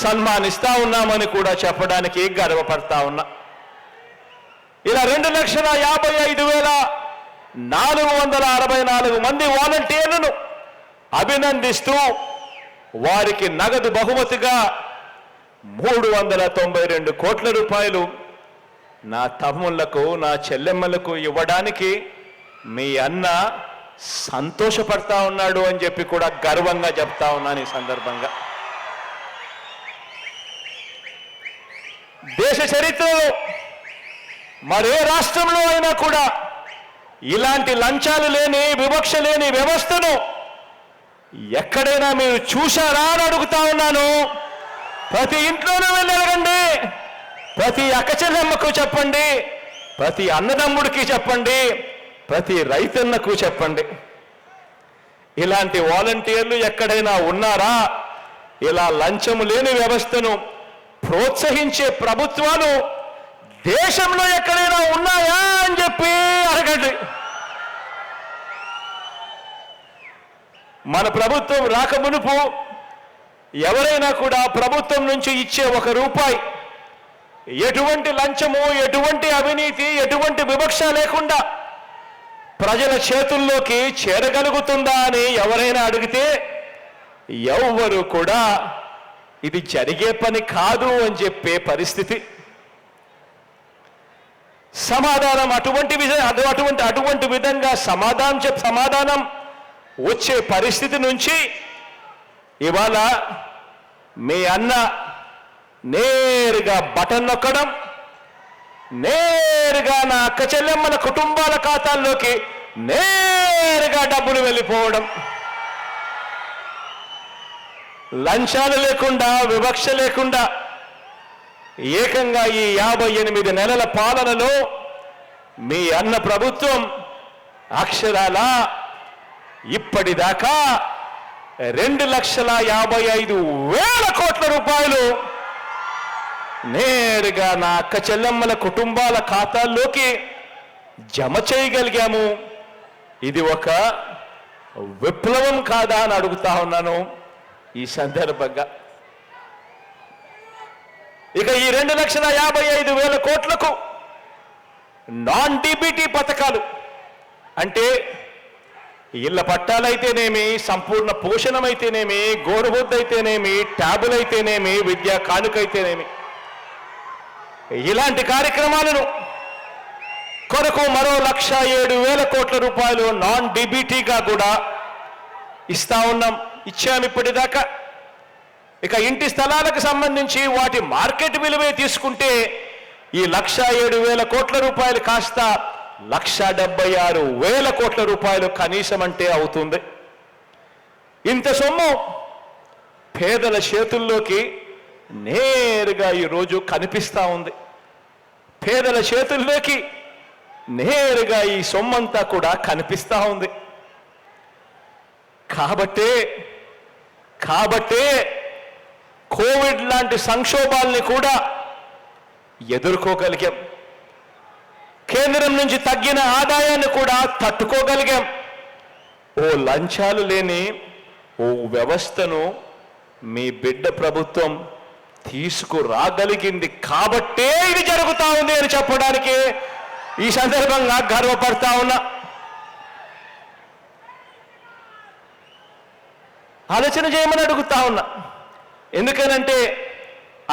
సన్మానిస్తా ఉన్నామని కూడా చెప్పడానికి గర్వపడతా ఉన్నా. ఇలా 2,55,464 మంది వాలంటీర్లను అభినందిస్తూ వారికి నగదు బహుమతిగా 392 కోట్ల రూపాయలు నా తమ్ముళ్లకు, నా చెల్లెమ్మలకు ఇవ్వడానికి మీ అన్న సంతోషపడతా ఉన్నాడు అని చెప్పి కూడా గర్వంగా చెప్తా ఉన్నాను. ఈ సందర్భంగా దేశ చరిత్రలో మరే రాష్ట్రంలో అయినా కూడా ఇలాంటి లంచాలు లేని, వివక్ష లేని వ్యవస్థను ఎక్కడైనా మీరు చూశారా అని అడుగుతా ఉన్నాను. ప్రతి ఇంట్లోనూ వెళ్ళి అడగండి, ప్రతి అక్కచెల్లెమ్మకు చెప్పండి, ప్రతి అన్నదమ్ముడికి చెప్పండి, ప్రతి రైతన్నకు చెప్పండి. ఇలాంటి వాలంటీర్లు ఎక్కడైనా ఉన్నారా? ఇలా లంచము లేని వ్యవస్థను ప్రోత్సహించే ప్రభుత్వాలు దేశంలో ఎక్కడైనా ఉన్నాయా అని చెప్పి అడగండి. మన ప్రభుత్వం రాకమునుపు ఎవరైనా కూడా ప్రభుత్వం నుంచి ఇచ్చే 1 రూపాయి ఎటువంటి లంచము, ఎటువంటి అవినీతి, ఎటువంటి వివక్ష లేకుండా ప్రజల చేతుల్లోకి చేరగలుగుతుందా అని ఎవరైనా అడిగితే ఎవ్వరు కూడా ఇది జరిగే పని కాదు అని చెప్పే పరిస్థితి. సమాధానం అటువంటి విధంగా సమాధానం వచ్చే పరిస్థితి నుంచి ఇవాళ మీ అన్న నేరుగా బటన్ నొక్కడం, నేరుగా నా అక్క చెల్లెమ్మల కుటుంబాల ఖాతాల్లోకి నేరుగా డబ్బులు వెళ్ళిపోవడం, లంచాలు లేకుండా, వివక్ష లేకుండా ఏకంగా ఈ 58 నెలల పాలనలో మీ అన్న ప్రభుత్వం అక్షరాల ఇప్పటిదాకా 2,55,000 కోట్ల రూపాయలు నేరుగా నా అక్క చెల్లెమ్మల కుటుంబాల ఖాతాల్లోకి జమ చేయగలిగాము. ఇది ఒక విప్లవం కాదా అని అడుగుతా ఉన్నాను ఈ సందర్భంగా. ఇక ఈ 2,55,000 కోట్లకు నాన్ డిబిటీ పథకాలు అంటే ఇళ్ల పట్టాలైతేనేమి, సంపూర్ణ పోషణమైతేనేమి, గోరుబొద్దైతేనేమి, ట్యాబులైతేనేమి, విద్యా కానుకైతేనేమి, ఇలాంటి కార్యక్రమాలను కొరకు మరో 1,07,000 కోట్ల రూపాయలు నాన్ డిబిటీగా కూడా ఇస్తా ఉన్నాం, ఇచ్చాము ఇప్పటిదాకా. ఇక ఇంటి స్థలాలకు సంబంధించి వాటి మార్కెట్ విలువే తీసుకుంటే ఈ 1,07,000 కోట్ల రూపాయలు కాస్త 1,76,000 కోట్ల రూపాయలు కనీసం అంటే అవుతుంది. ఇంత సొమ్ము పేదల చేతుల్లోకి నేరుగా ఈరోజు కనిపిస్తా ఉంది. పేదల చేతుల్లోకి నేరుగా ఈ సొమ్మంతా కూడా కనిపిస్తా ఉంది. కాబట్టే కోవిడ్ లాంటి సంక్షోభాల్ని కూడా ఎదుర్కోగలిగాం. కేంద్రం నుంచి తగ్గిన ఆదాయాన్ని కూడా తట్టుకోగలిగాం. ఓ లంచాలు లేని ఓ వ్యవస్థను మీ బిడ్డ ప్రభుత్వం తీసుకురాగలిగింది కాబట్టే ఇది జరుగుతా ఉంది అని చెప్పడానికి ఈ సందర్భంగా గర్వపడతా ఉన్నా. ఆలోచన చేయమని అడుగుతా ఉన్నా. ఎందుకనంటే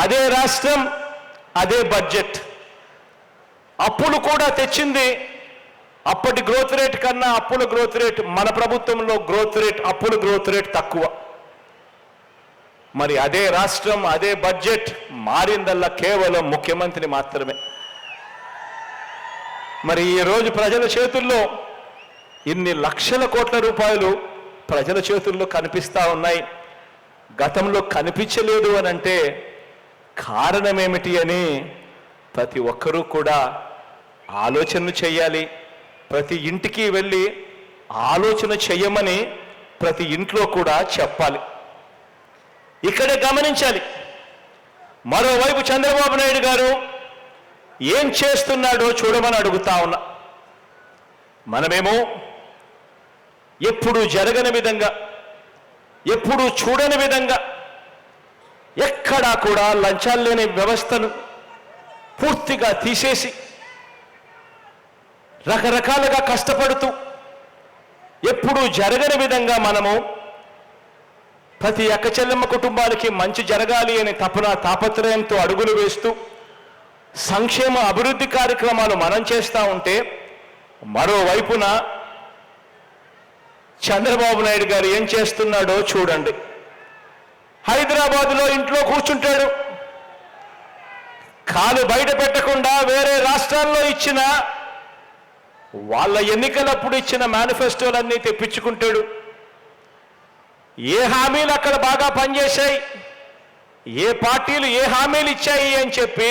అదే రాష్ట్రం, అదే బడ్జెట్, అప్పులు కూడా తెచ్చింది. అప్పటి గ్రోత్ రేట్ కన్నా అప్పుల గ్రోత్ రేట్, మన ప్రభుత్వంలో గ్రోత్ రేట్, అప్పుల గ్రోత్ రేట్ తక్కువ. మరి అదే రాష్ట్రం, అదే బడ్జెట్ మారిందల్లా కేవలం ముఖ్యమంత్రి మాత్రమే. మరి ఈరోజు ప్రజల చేతుల్లో ఇన్ని లక్షల కోట్ల రూపాయలు ప్రజల చేతుల్లో కనిపిస్తా ఉన్నాయి. గతంలో కనిపించలేదు అని అంటే కారణమేమిటి అని ప్రతి ఒక్కరూ కూడా ఆలోచన చేయాలి. ప్రతి ఇంటికి వెళ్ళి ఆలోచన చేయమని ప్రతి ఇంట్లో కూడా చెప్పాలి. ఇక్కడే గమనించాలి. మరోవైపు చంద్రబాబు నాయుడు గారు ఏం చేస్తున్నాడో చూడమని అడుగుతా ఉన్నా. మనమేమో ఎప్పుడు జరగని విధంగా, ఎప్పుడు చూడని విధంగా, ఎక్కడా కూడా లంచాలు లేని వ్యవస్థను పూర్తిగా తీసేసి రకరకాలుగా కష్టపడుతూ ఎప్పుడు జరగని విధంగా మనము ప్రతి అక్కచెల్లెమ్మ కుటుంబానికి మంచి జరగాలి అని తాపత్రయంతో అడుగులు వేస్తూ సంక్షేమ అభివృద్ధి కార్యక్రమాలు మనం చేస్తూ ఉంటే, మరోవైపున చంద్రబాబు నాయుడు గారు ఏం చేస్తున్నాడో చూడండి. హైదరాబాదులో ఇంట్లో కూర్చుంటాడు. కాలు బయట పెట్టకుండా వేరే రాష్ట్రాల్లో ఇచ్చిన వాళ్ళ ఎన్నికలప్పుడు ఇచ్చిన మేనిఫెస్టోలన్నీ తెప్పించుకుంటాడు. ఏ హామీలు అక్కడ బాగా పనిచేశాయి, ఏ పార్టీలు ఏ హామీలు ఇచ్చాయి అని చెప్పి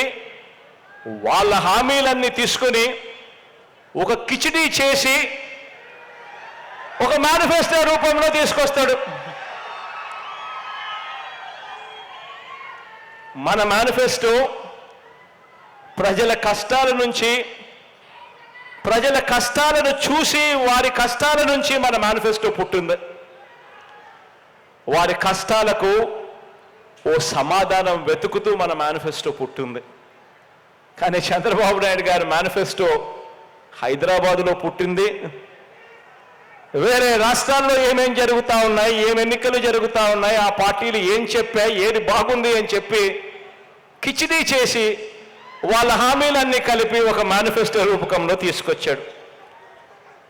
వాళ్ళ హామీలన్నీ తీసుకుని ఒక కిచిడీ చేసి ఒక మేనిఫెస్టో రూపంలో తీసుకొస్తాడు. మన మేనిఫెస్టో ప్రజల కష్టాల నుంచి, ప్రజల కష్టాలను చూసి వారి కష్టాల నుంచి మన మేనిఫెస్టో పుట్టింది. వారి కష్టాలకు ఓ సమాధానం వెతుకుతూ మన మేనిఫెస్టో పుట్టింది. కానీ చంద్రబాబు నాయుడు గారి మేనిఫెస్టో హైదరాబాదులో పుట్టింది. వేరే రాష్ట్రాల్లో ఏమేం జరుగుతూ ఉన్నాయి, ఏం ఎన్నికలు జరుగుతూ ఉన్నాయి, ఆ పార్టీలు ఏం చెప్పాయి, ఏది బాగుంది అని చెప్పి కిచిడీ చేసి వాళ్ళ హామీలన్నీ కలిపి ఒక మేనిఫెస్టో రూపకంలో తీసుకొచ్చాడు.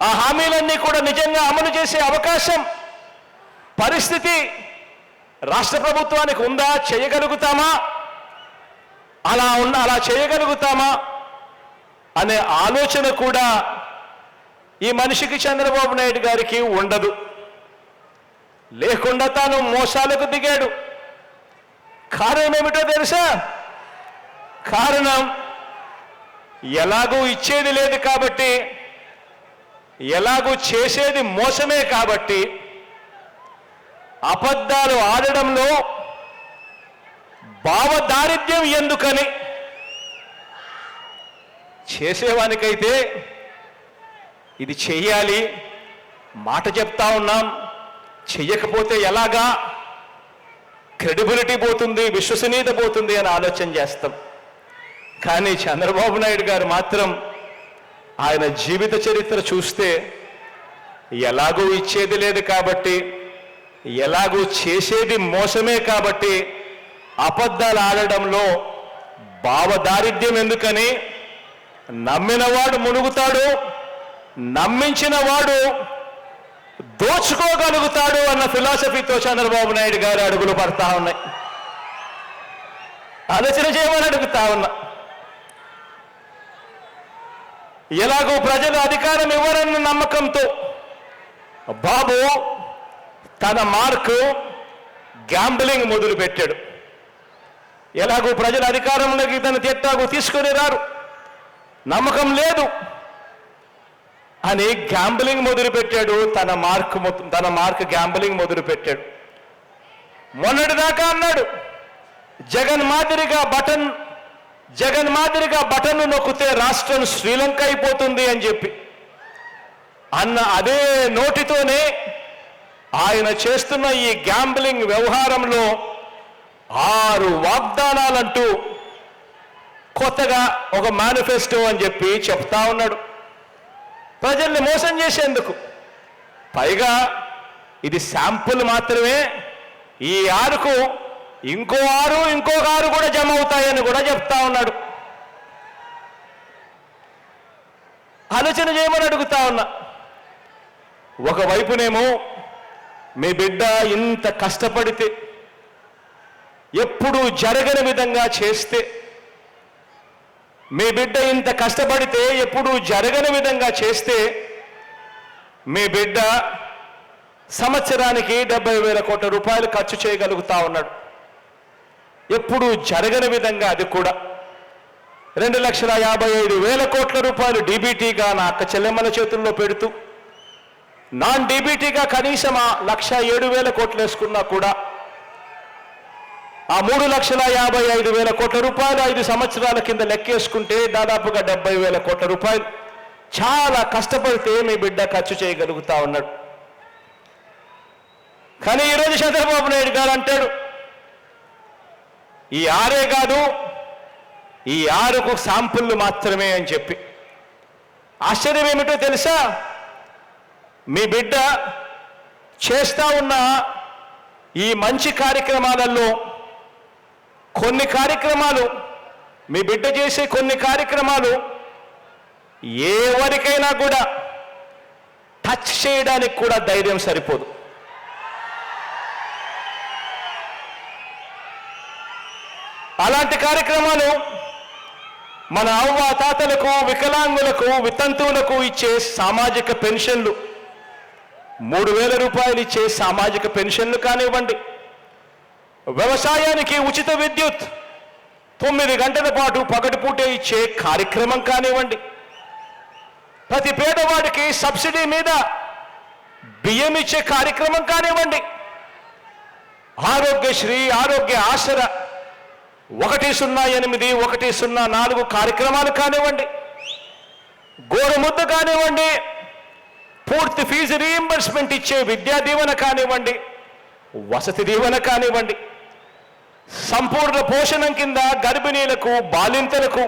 ఆ హామీలన్నీ కూడా నిజంగా అమలు చేసే అవకాశం, పరిస్థితి రాష్ట్ర ప్రభుత్వానికి ఉందా? చేయగలుగుతామా? అలా చేయగలుగుతామా అనే ఆలోచన కూడా ఈ మనిషికి, చంద్రబాబు నాయుడు గారికి ఉండదు. లేకుండా తాను మోసాలకు దిగాడు. కారణం ఏమిటో తెలుసా? కారణం ఎలాగూ ఇచ్చేది లేదు కాబట్టి, ఎలాగూ చేసేది మోసమే కాబట్టి, అబద్ధాలు ఆడడంలో భావదారిద్ర్యం ఎందుకని, చేసేవానికైతే ఇది చెయ్యాలి, మాట చెప్తా ఉన్నాం, చెయ్యకపోతే ఎలాగా, క్రెడిబిలిటీ పోతుంది, విశ్వసనీయత పోతుంది అని ఆలోచన చేస్తాం. కానీ చంద్రబాబు నాయుడు గారు మాత్రం ఆయన జీవిత చరిత్ర చూస్తే ఎలాగూ ఇచ్చేది లేదు కాబట్టి, ఎలాగూ చేసేది మోసమే కాబట్టి అబద్ధాలు ఆడడంలో భావదారిద్ర్యం ఎందుకని, నమ్మినవాడు మునుగుతాడు, నమ్మించిన వాడు దోచుకోగలుగుతాడు అన్న ఫిలాసఫీతో చంద్రబాబు నాయుడు గారు అడుగులు పడతా ఉన్నాయి. ఆలోచన చేయమని అడుగుతా ఉన్నా. ఎలాగో ప్రజలు అధికారం ఇవ్వరన్న నమ్మకంతో బాబు తన మార్కు గ్యాంబ్లింగ్ మొదలుపెట్టాడు. ఎలాగో ప్రజల అధికారంలోకి తన ఎట్టాగో తీసుకొని రారు, నమ్మకం లేదు అని గ్యాంబ్లింగ్ మొదలుపెట్టాడు. తన మార్క్ గ్యాంబ్లింగ్ మొదలుపెట్టాడు. మొన్నటిదాకా అన్నాడు జగన్ మాదిరిగా బటన్ నొక్కితే రాష్ట్రం శ్రీలంక అయిపోతుంది అని చెప్పి అన్న అదే నోటితోనే ఆయన చేస్తున్న ఈ గ్యాంబ్లింగ్ వ్యవహారంలో 6 వాగ్దానాలంటూ కొత్తగా ఒక మేనిఫెస్టో అని చెప్పి చెప్తా ఉన్నాడు ప్రజల్ని మోసం చేసేందుకు. పైగా ఇది శాంపుల్ మాత్రమే. ఈ 6కు ఇంకో 6 కూడా జమ అవుతాయని కూడా చెప్తా ఉన్నాడు. ఆలోచన చేయమని అడుగుతా ఉన్నా. ఒకవైపునేమో మీ బిడ్డ ఇంత కష్టపడితే, ఎప్పుడూ జరగని విధంగా చేస్తే, మీ బిడ్డ ఇంత కష్టపడితే ఎప్పుడూ జరగని విధంగా చేస్తే మీ బిడ్డ సంవత్సరానికి 70,000 కోట్ల రూపాయలు ఖర్చు చేయగలుగుతా ఉన్నాడు. ఎప్పుడూ జరగని విధంగా అది కూడా 2,55,000 కోట్ల రూపాయలు డీబీటీగా నా అక్క చెల్లెమ్మల చేతుల్లో పెడుతూ, నాన్ డీబీటీగా కనీసం 1,07,000 కోట్లు వేసుకున్నా కూడా ఆ 3,55,000 కోట్ల రూపాయలు 5 సంవత్సరాల కింద లెక్కేసుకుంటే దాదాపుగా 70,000 కోట్ల రూపాయలు చాలా కష్టపడితే మీ బిడ్డ ఖర్చు చేయగలుగుతా ఉన్నాడు. కానీ ఈరోజు చంద్రబాబు నాయుడు గారు అంటాడు ఈ 6 కాదు, ఈ 6కు శాంపుల్ మాత్రమే అని చెప్పి. ఆశ్చర్యం ఏమిటో తెలుసా? మీ బిడ్డ చేస్తా ఉన్న ఈ మంచి కార్యక్రమాలలో కొన్ని కార్యక్రమాలు, మీ బిడ్డ చేసే కొన్ని కార్యక్రమాలు ఎవరికైనా కూడా టచ్ చేయడానికి కూడా ధైర్యం సరిపోదు. అలాంటి కార్యక్రమాలు మన అవ్వ తాతలకు, వికలాంగులకు, వితంతువులకు ఇచ్చే సామాజిక పెన్షన్లు, 3,000 రూపాయలు ఇచ్చే సామాజిక పెన్షన్లు కానివ్వండి, వ్యవసాయానికి ఉచిత విద్యుత్ 9 గంటల పాటు పగటిపూటే ఇచ్చే కార్యక్రమం కానివ్వండి, ప్రతి పేదవాడికి సబ్సిడీ మీద బియ్యం ఇచ్చే కార్యక్రమం కానివ్వండి, ఆరోగ్యశ్రీ, ఆరోగ్య ఆసరా 108, 104 కార్యక్రమాలు కానివ్వండి, గోరుముద్ద కానివ్వండి, పూర్తి ఫీజు రీయింబర్స్మెంట్ ఇచ్చే విద్యా దీవెన కానివ్వండి, వసతి దీవెన కానివ్వండి, సంపూర్ణ పోషణం కింద గర్భిణీలకు, బాలింతలకు,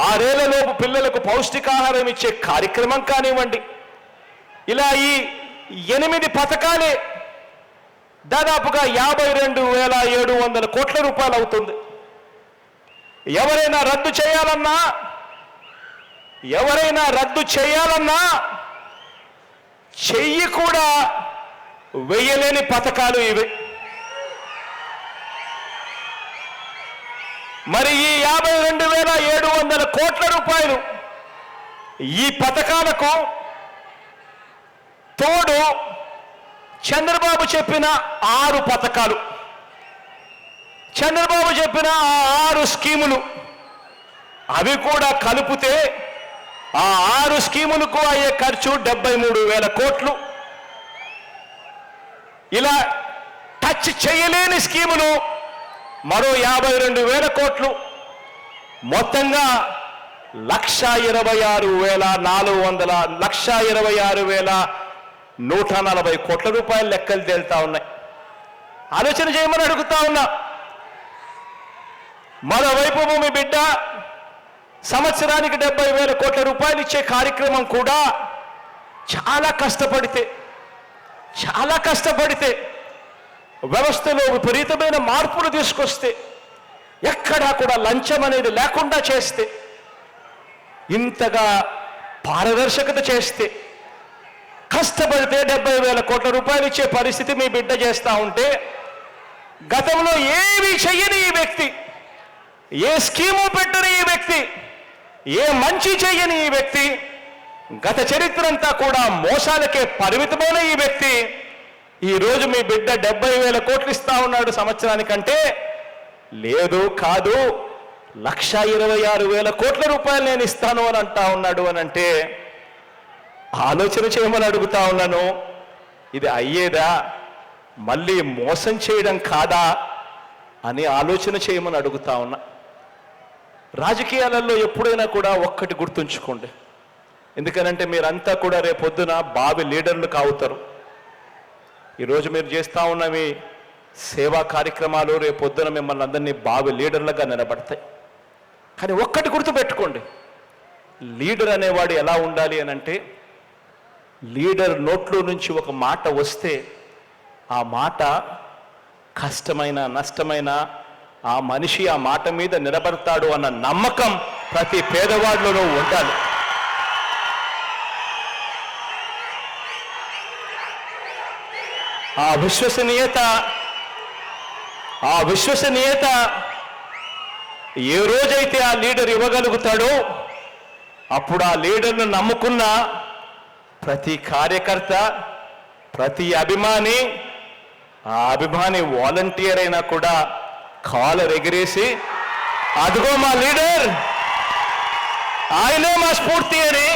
6 ఏళ్లలోపు పిల్లలకు పౌష్టికాహారం ఇచ్చే కార్యక్రమం కానివ్వండి, ఇలా ఈ 8 పథకాలే దాదాపుగా 52,700 కోట్ల రూపాయలు అవుతుంది. ఎవరైనా రద్దు చేయాలన్నా చెయ్యి కూడా వెయ్యలేని పథకాలు ఇవి. మరి ఈ 52,700 కోట్ల రూపాయలు ఈ పథకాలకు తోడు చంద్రబాబు చెప్పిన 6 పథకాలు, చంద్రబాబు చెప్పిన 6 స్కీములు, అవి కూడా కలిపితే ఆ 6 స్కీములకు అయ్యే ఖర్చు 73,000 కోట్లు. ఇలా టచ్ చేయలేని స్కీములు మరో 52,000 కోట్లు. మొత్తంగా 1,26,140 కోట్ల రూపాయల లెక్కలు తేలుతా ఉన్నాయి. ఆలోచన చేయమని అడుగుతా ఉన్నా. మరోవైపు మీ బిడ్డ సంవత్సరానికి 70,000 కోట్ల రూపాయలు ఇచ్చే కార్యక్రమం కూడా చాలా కష్టపడితే వ్యవస్థలో విపరీతమైన మార్పులు తీసుకొస్తే, ఎక్కడా కూడా లంచం అనేది లేకుండా చేస్తే, ఇంతగా పారదర్శకత చేస్తే, కష్టపడితే 70,000 కోట్ల రూపాయలు ఇచ్చే పరిస్థితి మీ బిడ్డ చేస్తూ ఉంటే, గతంలో ఏమీ చెయ్యని ఈ వ్యక్తి, ఏ స్కీము పెట్టని ఈ వ్యక్తి, ఏ మంచి చెయ్యని ఈ వ్యక్తి, గత చరిత్ర అంతా కూడా మోసాలకే పరిమితమైన ఈ వ్యక్తి ఈరోజు మీ బిడ్డ 70,000 కోట్లు ఇస్తా ఉన్నాడు సంవత్సరానికంటే, లేదు కాదు 1,26,000 కోట్ల రూపాయలు నేను ఇస్తాను అని అంటా ఉన్నాడు అని అంటే, ఆలోచన చేయమని అడుగుతా ఉన్నాను. ఇది అయ్యేదా? మళ్ళీ మోసం చేయడం కాదా అని ఆలోచన చేయమని అడుగుతా ఉన్నా. రాజకీయాలలో ఎప్పుడైనా కూడా ఒక్కటి గుర్తుంచుకోండి. ఎందుకనంటే మీరంతా కూడా రేపొద్దున భావి లీడర్లు కావుతారు. ఈరోజు మీరు చేస్తూ ఉన్నవి సేవా కార్యక్రమాలు రేపొద్దున మిమ్మల్ని అందరినీ బావి లీడర్లుగా నిలబడతాయి. కానీ ఒక్కటి గుర్తుపెట్టుకోండి, లీడర్ అనేవాడు ఎలా ఉండాలి అని అంటే, లీడర్ నోట్లో నుంచి ఒక మాట వస్తే ఆ మాట కష్టమైన నష్టమైన ఆ మనిషి ఆ మాట మీద నిలబడతాడు అన్న నమ్మకం ప్రతి పేదవాడిలోనూ ఉండాలి. ఆ విశ్వసనీయత ఏ రోజైతే ఆ లీడర్ ఇవ్వగలుగుతాడో అప్పుడు ఆ లీడర్ను నమ్ముకున్న ప్రతి కార్యకర్త, ప్రతి అభిమాని, ఆ అభిమాని వాలంటీర్ అయినా కూడా కాలర్ ఎగిరేసి అదిగో మా లీడర్, ఆయనే మా స్ఫూర్తి అని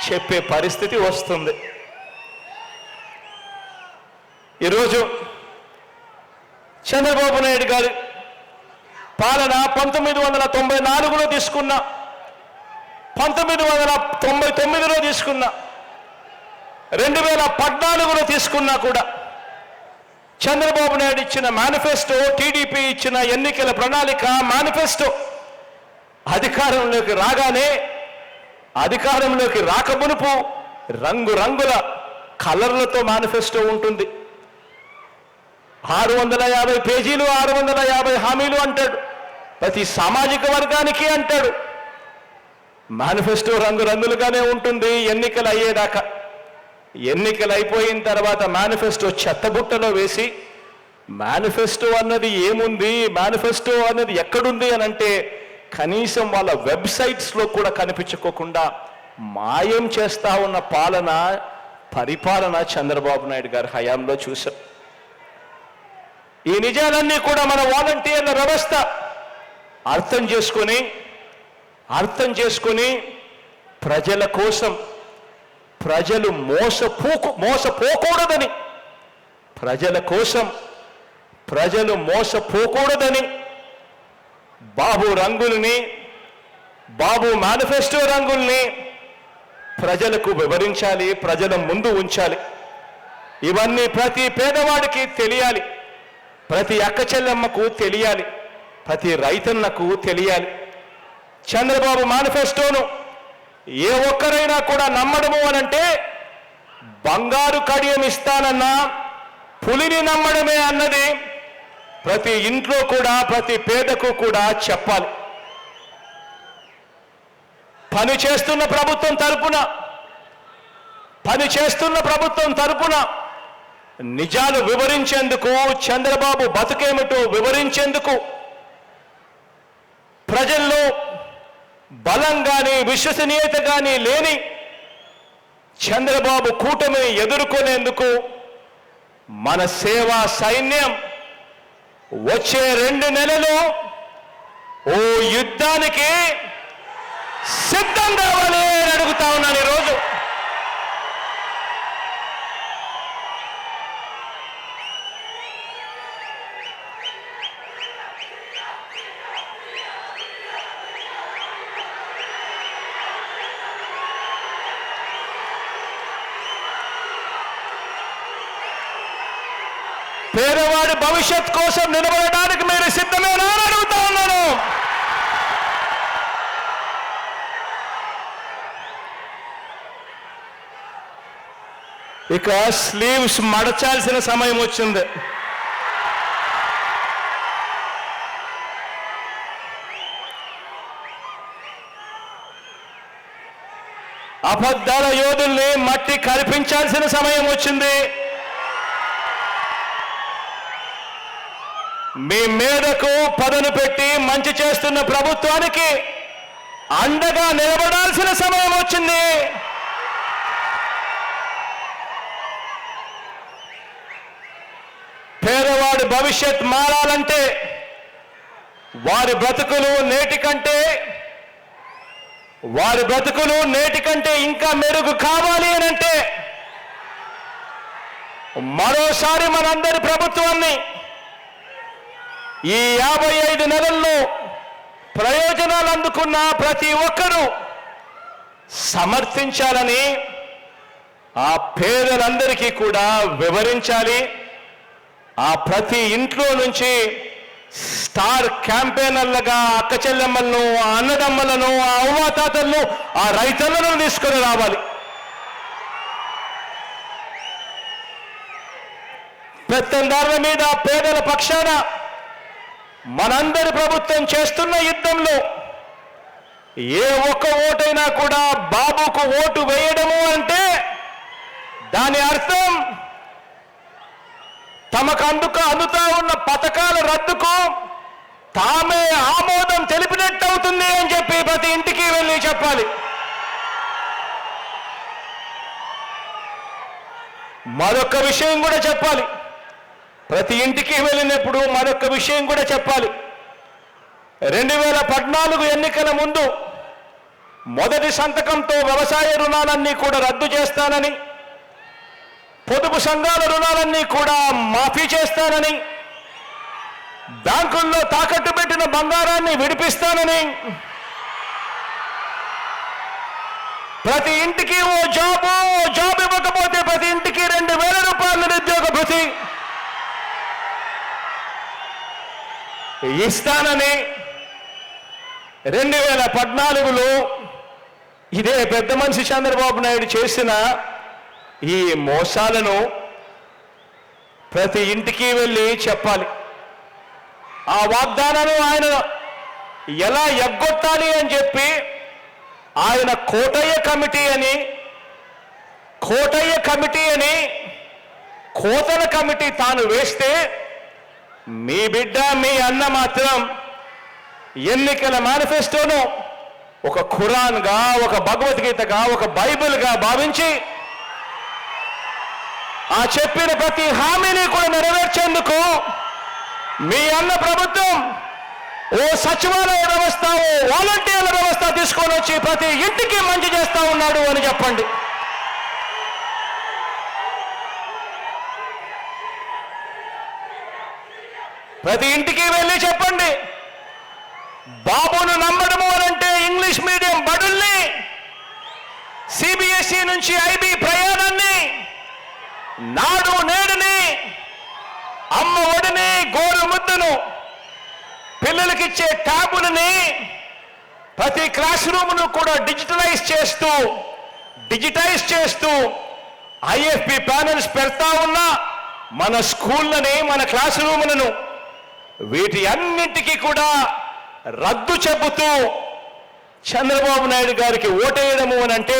చెప్పే పరిస్థితి వస్తుంది. ఈరోజు చంద్రబాబు నాయుడు గారి పాలన 1994లో తీసుకున్న, 1999లో తీసుకున్న, 2014లో తీసుకున్నా కూడా చంద్రబాబు నాయుడు ఇచ్చిన మేనిఫెస్టో, టీడీపీ ఇచ్చిన ఎన్నికల ప్రణాళిక మేనిఫెస్టో అధికారంలోకి రాగానే, అధికారంలోకి రాకమునుపు రంగురంగుల కలర్లతో మేనిఫెస్టో ఉంటుంది. 650 పేజీలు, 650 హామీలు అంటాడు. ప్రతి సామాజిక వర్గానికి అంటాడు. మేనిఫెస్టో రంగురంగులుగానే ఉంటుంది ఎన్నికలు అయ్యేదాకా. ఎన్నికలు అయిపోయిన తర్వాత మేనిఫెస్టో చెత్తబుట్టలో వేసి, మేనిఫెస్టో అన్నది ఏముంది, మేనిఫెస్టో అన్నది ఎక్కడుంది అని అంటే కనీసం వాళ్ళ వెబ్సైట్స్లో కూడా కనిపించుకోకుండా మాయం చేస్తా ఉన్న పరిపాలన చంద్రబాబు నాయుడు గారి హయాంలో చూశాం. ఈ నిజాలన్నీ కూడా మన వాలంటీర్ల వ్యవస్థ అర్థం చేసుకొని ప్రజల కోసం, ప్రజలు మోసపోకూడదని, ప్రజల కోసం ప్రజలు మోసపోకూడదని బాబు మేనిఫెస్టో రంగుల్ని ప్రజలకు వివరించాలి, ప్రజల ముందు ఉంచాలి. ఇవన్నీ ప్రతి పేదవాడికి తెలియాలి, ప్రతి అక్క చెల్లెమ్మకు తెలియాలి, ప్రతి రైతన్నకు తెలియాలి. చంద్రబాబు మేనిఫెస్టోను ఏ ఒక్కరైనా కూడా నమ్మడము అనంటే బంగారు కడియం ఇస్తానన్నా పులిని నమ్మడమే అన్నది ప్రతి ఇంట్లో కూడా, ప్రతి పేదకు కూడా చెప్పాలి. పనిచేస్తున్న ప్రభుత్వం తరపున నిజాలు వివరించేందుకు, చంద్రబాబు బతుకేమిటో వివరించేందుకు, ప్రజల్లో బలం కానీ విశ్వసనీయత కానీ లేని చంద్రబాబు కూటమిని ఎదుర్కొనేందుకు మన సేవా సైన్యం వచ్చే 2 నెలలు ఓ యుద్ధానికి సిద్ధం కావాలి అని అడుగుతా ఉన్నాను ఈరోజు. పేదవాడి భవిష్యత్ కోసం నిలబడడానికి మీరు సిద్ధమేనా అని అడుగుతా ఉన్నాను. ఇక స్లీవ్స్ మడచాల్సిన సమయం వచ్చింది. అబద్ధాల యోధుల్ని మట్టి కల్పించాల్సిన సమయం వచ్చింది. మీ మీదకు పదను పెట్టి మంచి చేస్తున్న ప్రభుత్వానికి అండగా నిలబడాల్సిన సమయం వచ్చింది. పేదవాడి భవిష్యత్ మారాలంటే, వారి బ్రతుకులు నేటి కంటే ఇంకా మెరుగు కావాలి అనంటే మరోసారి మనందరి ప్రభుత్వాన్ని ఈ 55 నెలల్లో ప్రయోజనాలు అందుకున్న ప్రతి ఒక్కరూ సమర్థించాలని, ఆ పేదలందరికీ కూడా వివరించాలి. ఆ ప్రతి ఇంట్లో నుంచి స్టార్ క్యాంపెయినర్లుగా అక్క చెల్లెమ్మలను, ఆ అన్నదమ్మలను, ఆ అవ్వాతాతలను, ఆ రైతులను తీసుకొని రావాలి. పెత్తందారుల మీద పేదల పక్షాన మనందరి ప్రభుత్వం చేస్తున్న యుద్ధంలో ఏ ఒక్క ఓటైనా కూడా బాబుకు ఓటు వేయడము అంటే దాని అర్థం తమకు అందుతా ఉన్న పథకాల రద్దుకు తామే ఆమోదం తెలిపినట్టు అవుతుంది అని చెప్పి ప్రతి ఇంటికి వెళ్ళి చెప్పాలి. మరొక విషయం కూడా చెప్పాలి. ప్రతి ఇంటికి వెళ్ళినప్పుడు మరొక విషయం కూడా చెప్పాలి. 2014 ఎన్నికల ముందు మొదటి సంతకంతో వ్యవసాయ రుణాలన్నీ కూడా రద్దు చేస్తానని, పొదుపు సంఘాల రుణాలన్నీ కూడా మాఫీ చేస్తానని, బ్యాంకుల్లో తాకట్టు పెట్టిన బంగారాన్ని విడిపిస్తానని, ప్రతి ఇంటికి ఓ జాబ్ ఇవ్వకపోతే ప్రతి ఇంటికి 2000 రూపాయల నిరుద్యోగ భృతి ఇస్తానని 2014లో ఇదే పెద్ద మనిషి చంద్రబాబు నాయుడు చేసిన ఈ మోసాలను ప్రతి ఇంటికి వెళ్ళి చెప్పాలి. ఆ వాగ్దానాన్ని ఆయన ఎలా ఎగ్గొట్టాలి అని చెప్పి ఆయన కోటయ్య కమిటీ అని కోతల కమిటీ తాను వేస్తే మీ బిడ్డ మీ అన్న మాత్రం ఎన్నికల మేనిఫెస్టోను ఒక ఖురాన్గా, ఒక భగవద్గీతగా, ఒక బైబిల్గా భావించి ఆ చెప్పిన ప్రతి హామీని కూడా నెరవేర్చేందుకు మీ అన్న ప్రభుత్వం ఓ సచివాలయ వ్యవస్థ, ఓ వాలంటీర్ల వ్యవస్థ తీసుకొని వచ్చి ప్రతి ఇంటికి మంచి చేస్తా ఉన్నాడు అని చెప్పండి. ప్రతి ఇంటికి వెళ్ళి చెప్పండి. బాబును నమ్మడము అనంటే ఇంగ్లీష్ మీడియం బడుల్ని, సిబిఎస్ఈ నుంచి ఐబీ ప్రయాణాన్ని, నాడు నేడుని, అమ్మ ఒడిని, గోరు ముద్దను, పిల్లలకిచ్చే ట్యాబులని ప్రతి క్లాస్ రూమ్ను కూడా డిజిటైజ్ చేస్తూ ఐఎఫ్పి ప్యానెల్స్ పెడతా ఉన్న మన స్కూళ్ళని, మన క్లాస్ రూములను వీటి అన్నింటికీ కూడా రద్దు చెబుతూ చంద్రబాబు నాయుడు గారికి ఓటేయడము అని అంటే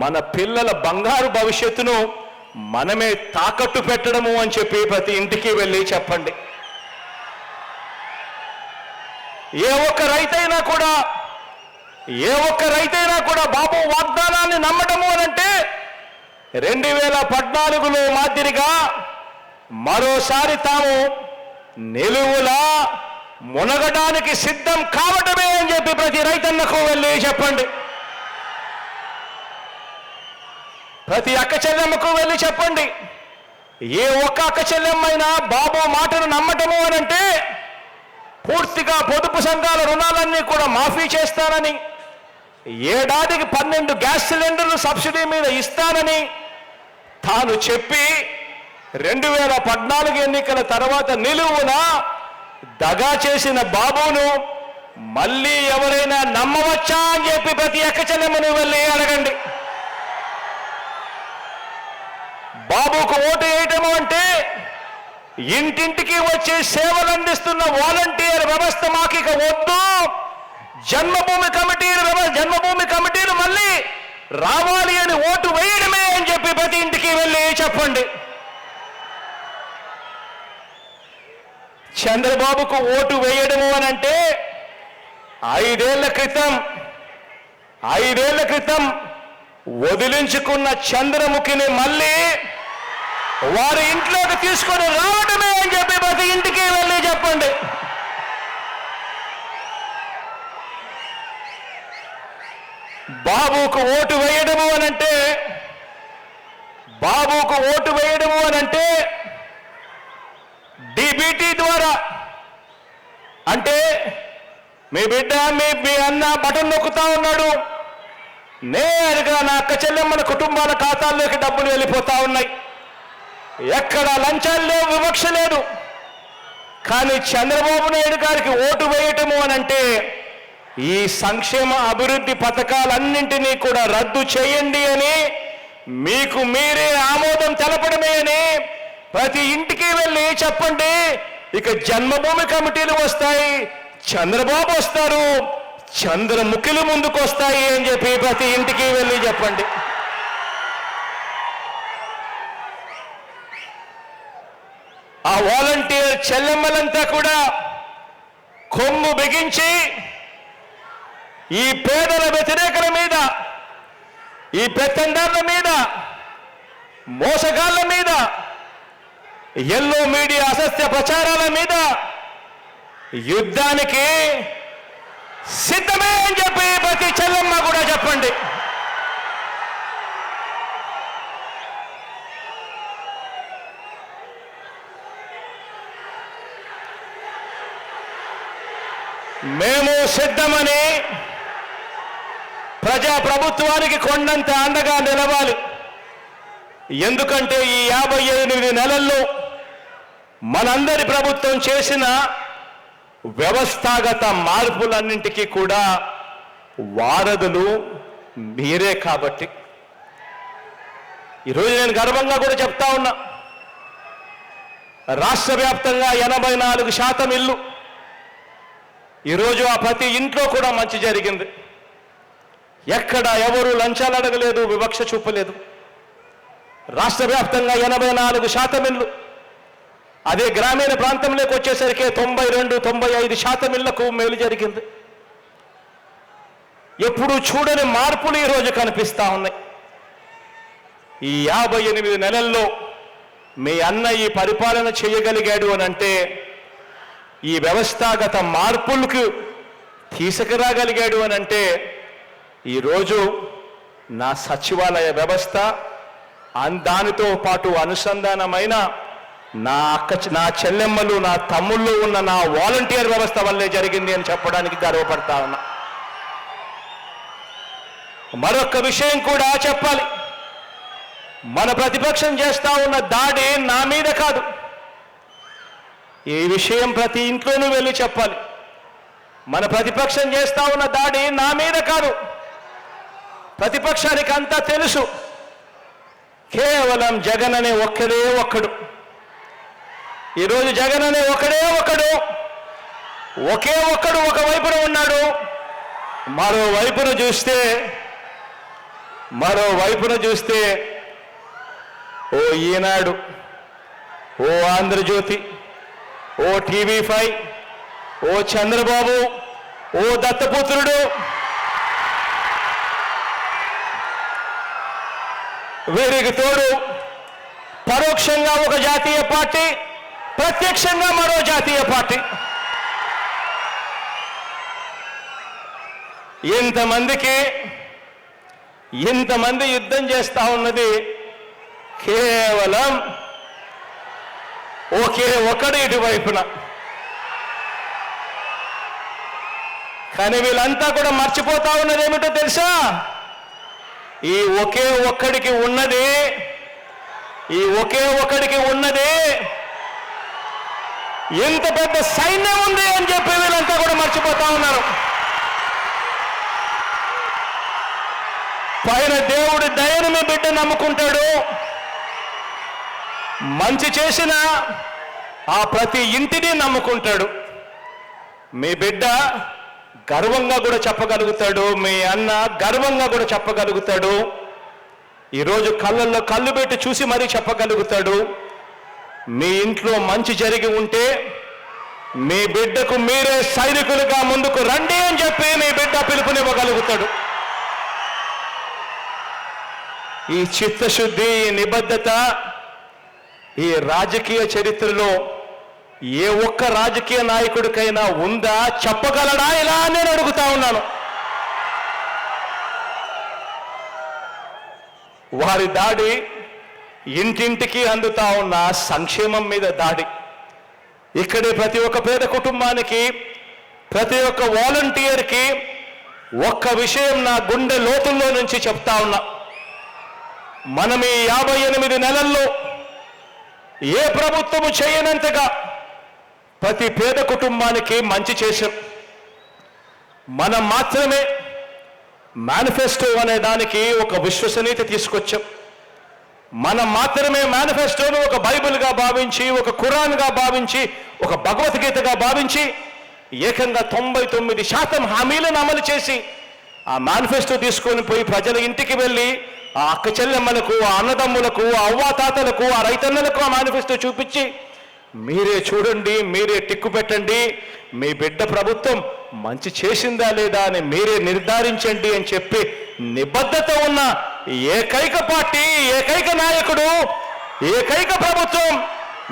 మన పిల్లల బంగారు భవిష్యత్తును మనమే తాకట్టు పెట్టడము అని చెప్పి ప్రతి ఇంటికి వెళ్ళి చెప్పండి. ఏ ఒక్క రైతైనా కూడా బాబు వాగ్దానాన్ని నమ్మడము అనంటే 2014లో మాదిరిగా మరోసారి తాము నిలువులా మునగడానికి సిద్ధం కావటమే అని చెప్పి ప్రతి రైతన్నకు వెళ్ళి చెప్పండి. ప్రతి అక్క చెల్లెమ్మకు వెళ్ళి చెప్పండి. ఏ ఒక్క అక్క చెల్లెమ్మైనా బాబు మాటను నమ్మటము అనంటే పూర్తిగా పొదుపు సంఘాల రుణాలన్నీ కూడా మాఫీ చేస్తానని, ఏడాదికి 12 గ్యాస్ సిలిండర్లు సబ్సిడీ మీద ఇస్తానని తాను చెప్పి 2014 ఎన్నికల తర్వాత నిలువున దగా చేసిన బాబును మళ్ళీ ఎవరైనా నమ్మవచ్చా అని చెప్పి ప్రతి అక్క చెల్లెమ్మను వెళ్ళి అడగండి. బాబుకు ఓటు వేయటము అంటే ఇంటింటికి వచ్చి సేవలు అందిస్తున్న వాలంటీర్ వ్యవస్థ మాకు ఇక వద్దు, జన్మభూమి కమిటీలు మళ్ళీ రావాలి అని ఓటు వేయడమే అని చెప్పి ప్రతి ఇంటికి వెళ్ళి చెప్పండి. చంద్రబాబుకు ఓటు వేయడము అని అంటే 5 ఏళ్ల క్రితం వదిలించుకున్న చంద్రముఖిని మళ్ళీ వారి ఇంట్లోకి తీసుకొని రావడమే అని చెప్పి ప్రతి ఇంటికి వెళ్ళి చెప్పండి. బాబుకు ఓటు వేయడము అనంటే డిబిటీ ద్వారా, అంటే మీ బిడ్డ మీ అన్న బటన్ నొక్కుతా ఉన్నాడు, నేరుగా నా అక్క చెల్లెమ్మల కుటుంబాల ఖాతాల్లోకి డబ్బులు వెళ్ళిపోతా ఉన్నాయి. ఎక్కడ లంచాలు లేవు, వివక్ష లేదు. కానీ చంద్రబాబు నాయుడు గారికి ఓటు వేయటము అనంటే ఈ సంక్షేమ అభివృద్ధి పథకాలన్నింటినీ కూడా రద్దు చేయండి అని, మీకు మీరే ఆమోదం తెలపడమే అని ప్రతి ఇంటికి వెళ్ళి చెప్పండి. ఇక జన్మభూమి కమిటీలు వస్తాయి, చంద్రబాబు వస్తారు, చంద్రముఖిలు ముందుకు వస్తాయి అని చెప్పి ప్రతి ఇంటికి వెళ్ళి చెప్పండి. ఆ వాలంటీర్ చెల్లెమ్మలంతా కూడా కొమ్ము బిగించి ఈ పేదల వ్యతిరేకల మీద, ఈ పెత్తందారుల మీద, మోసగాళ్ల మీద, ఎల్లో మీడియా అసత్య ప్రచారాల మీద యుద్ధానికి సిద్ధమే అని చెప్పి ప్రతి చెల్లెమ్మ కూడా చెప్పండి. మేము సిద్ధమని ప్రజాప్రభుత్వానికి కొండంత అండగా నిలవాలి. ఎందుకంటే ఈ 58 నెలల్లో మనందరి ప్రభుత్వం చేసిన వ్యవస్థాగత మార్పులన్నింటికీ కూడా వారధులు మీరే. కాబట్టి ఈరోజు నేను గర్వంగా కూడా చెప్తా ఉన్నా, రాష్ట్ర వ్యాప్తంగా 84% ఇల్లు, ఈరోజు ఆ ప్రతి ఇంట్లో కూడా మంచి జరిగింది. ఎక్కడ ఎవరు లంచాలు అడగలేదు, వివక్ష చూపలేదు. రాష్ట్ర వ్యాప్తంగా 84% ఇల్లు. అదే గ్రామీణ ప్రాంతంలోకి వచ్చేసరికి 92-95% ఇళ్లకు మేలు జరిగింది. ఎప్పుడు చూడని మార్పులు ఈరోజు కనిపిస్తా ఉన్నాయి. ఈ 58 నెలల్లో మీ అన్న ఈ పరిపాలన చేయగలిగాడు అని అంటే ఈ వ్యవస్థాగత మార్పులకు తీసుకురాగలిగాడు అని అంటే ఈరోజు నా సచివాలయ వ్యవస్థ దానితో పాటు అనుసంధానమైన నా చెల్లెమ్మలు, నా తమ్ముళ్ళు ఉన్న నా వాలంటీర్ వ్యవస్థ వల్లే జరిగింది అని చెప్పడానికి గర్వపడతా ఉన్నా. మరొక విషయం కూడా చెప్పాలి. మన ప్రతిపక్షం చేస్తా ఉన్న దాడి నా మీద కాదు. ఈ విషయం ప్రతి ఇంట్లోనూ వెళ్ళి చెప్పాలి. మన ప్రతిపక్షం చేస్తా ఉన్న దాడి నా మీద కాదు. ప్రతిపక్షానికి అంతా తెలుసు. కేవలం జగన్ అనే ఒక్కడే ఒక్కడు. ఈరోజు జగన్ అనే ఒకే ఒక్కడు ఒకవైపున ఉన్నాడు. మరోవైపున చూస్తే ఓ ఈనాడు, ఓ ఆంధ్రజ్యోతి, ఓ TV5, ఓ చంద్రబాబు, ఓ దత్తపుత్రుడు, వీరికి తోడు పరోక్షంగా ఒక జాతీయ పార్టీ, ప్రత్యక్షంగా మరో జాతీయ పార్టీ. ఇంతమంది యుద్ధం చేస్తా ఉన్నది కేవలం ఒకే ఒక్కడు ఇటువైపున. కానీ వీళ్ళంతా కూడా మర్చిపోతా ఉన్నది ఏమిటో తెలుసా? ఈ ఒకే ఒక్కడికి ఉన్నది ఎంత పెద్ద సైన్యం ఉంది అని చెప్పి వీళ్ళంతా కూడా మర్చిపోతా ఉన్నారు. పైన దేవుడి దయను మీ బిడ్డ నమ్ముకుంటాడు. మంచి చేసిన ఆ ప్రతి ఇంటిని నమ్ముకుంటాడు. మీ బిడ్డ గర్వంగా కూడా చెప్పగలుగుతాడు, మీ అన్న గర్వంగా కూడా చెప్పగలుగుతాడు. ఈరోజు కళ్ళల్లో కళ్ళు పెట్టి చూసి మరీ చెప్పగలుగుతాడు. మీ ఇంట్లో మంచి జరిగి ఉంటే మీ బిడ్డకు మీరే సైనికులుగా ముందుకు రండి అని చెప్పి మీ బిడ్డ పిలుపునివ్వగలుగుతాడు. ఈ చిత్తశుద్ధి, ఈ నిబద్ధత ఈ రాజకీయ చరిత్రలో ఏ ఒక్క రాజకీయ నాయకుడికైనా ఉందా? చెప్పగలడా? ఇలా నేను అడుగుతా ఉన్నాను. వారి దాడి ఇంటింటికి అందుతా ఉన్న సంక్షేమం మీద దాడి. ఇక్కడే ప్రతి ఒక్క పేద కుటుంబానికి, ప్రతి ఒక్క వాలంటీర్కి ఒక్క విషయం నా గుండె లోతుల్లో నుంచి చెప్తా ఉన్నా. మనం ఈ 58 నెలల్లో ఏ ప్రభుత్వము చేయనంతగా ప్రతి పేద కుటుంబానికి మంచి చేశాం. మనం మాత్రమే మేనిఫెస్టో అనే దానికి ఒక విశ్వసనీయత తీసుకొచ్చాం. మనం మాత్రమే మేనిఫెస్టోను ఒక బైబిల్గా భావించి, ఒక ఖురాన్గా భావించి, ఒక భగవద్గీతగా భావించి ఏకంగా 99% హామీలను అమలు చేసి ఆ మేనిఫెస్టో తీసుకొని పోయి ప్రజల ఇంటికి వెళ్ళి ఆ అక్క చెల్లెమ్మలకు, ఆ అన్నదమ్ములకు, ఆ అవ్వాతాతలకు, ఆ రైతన్నలకు ఆ మేనిఫెస్టో చూపించి మీరే చూడండి, మీరే టిక్కు పెట్టండి, మీ బిడ్డ ప్రభుత్వం మంచి చేసిందా లేదా అని మీరే నిర్ధారించండి అని చెప్పి నిబద్ధత ఉన్న ఏకైక పార్టీ, ఏకైక నాయకుడు, ఏకైక ప్రభుత్వం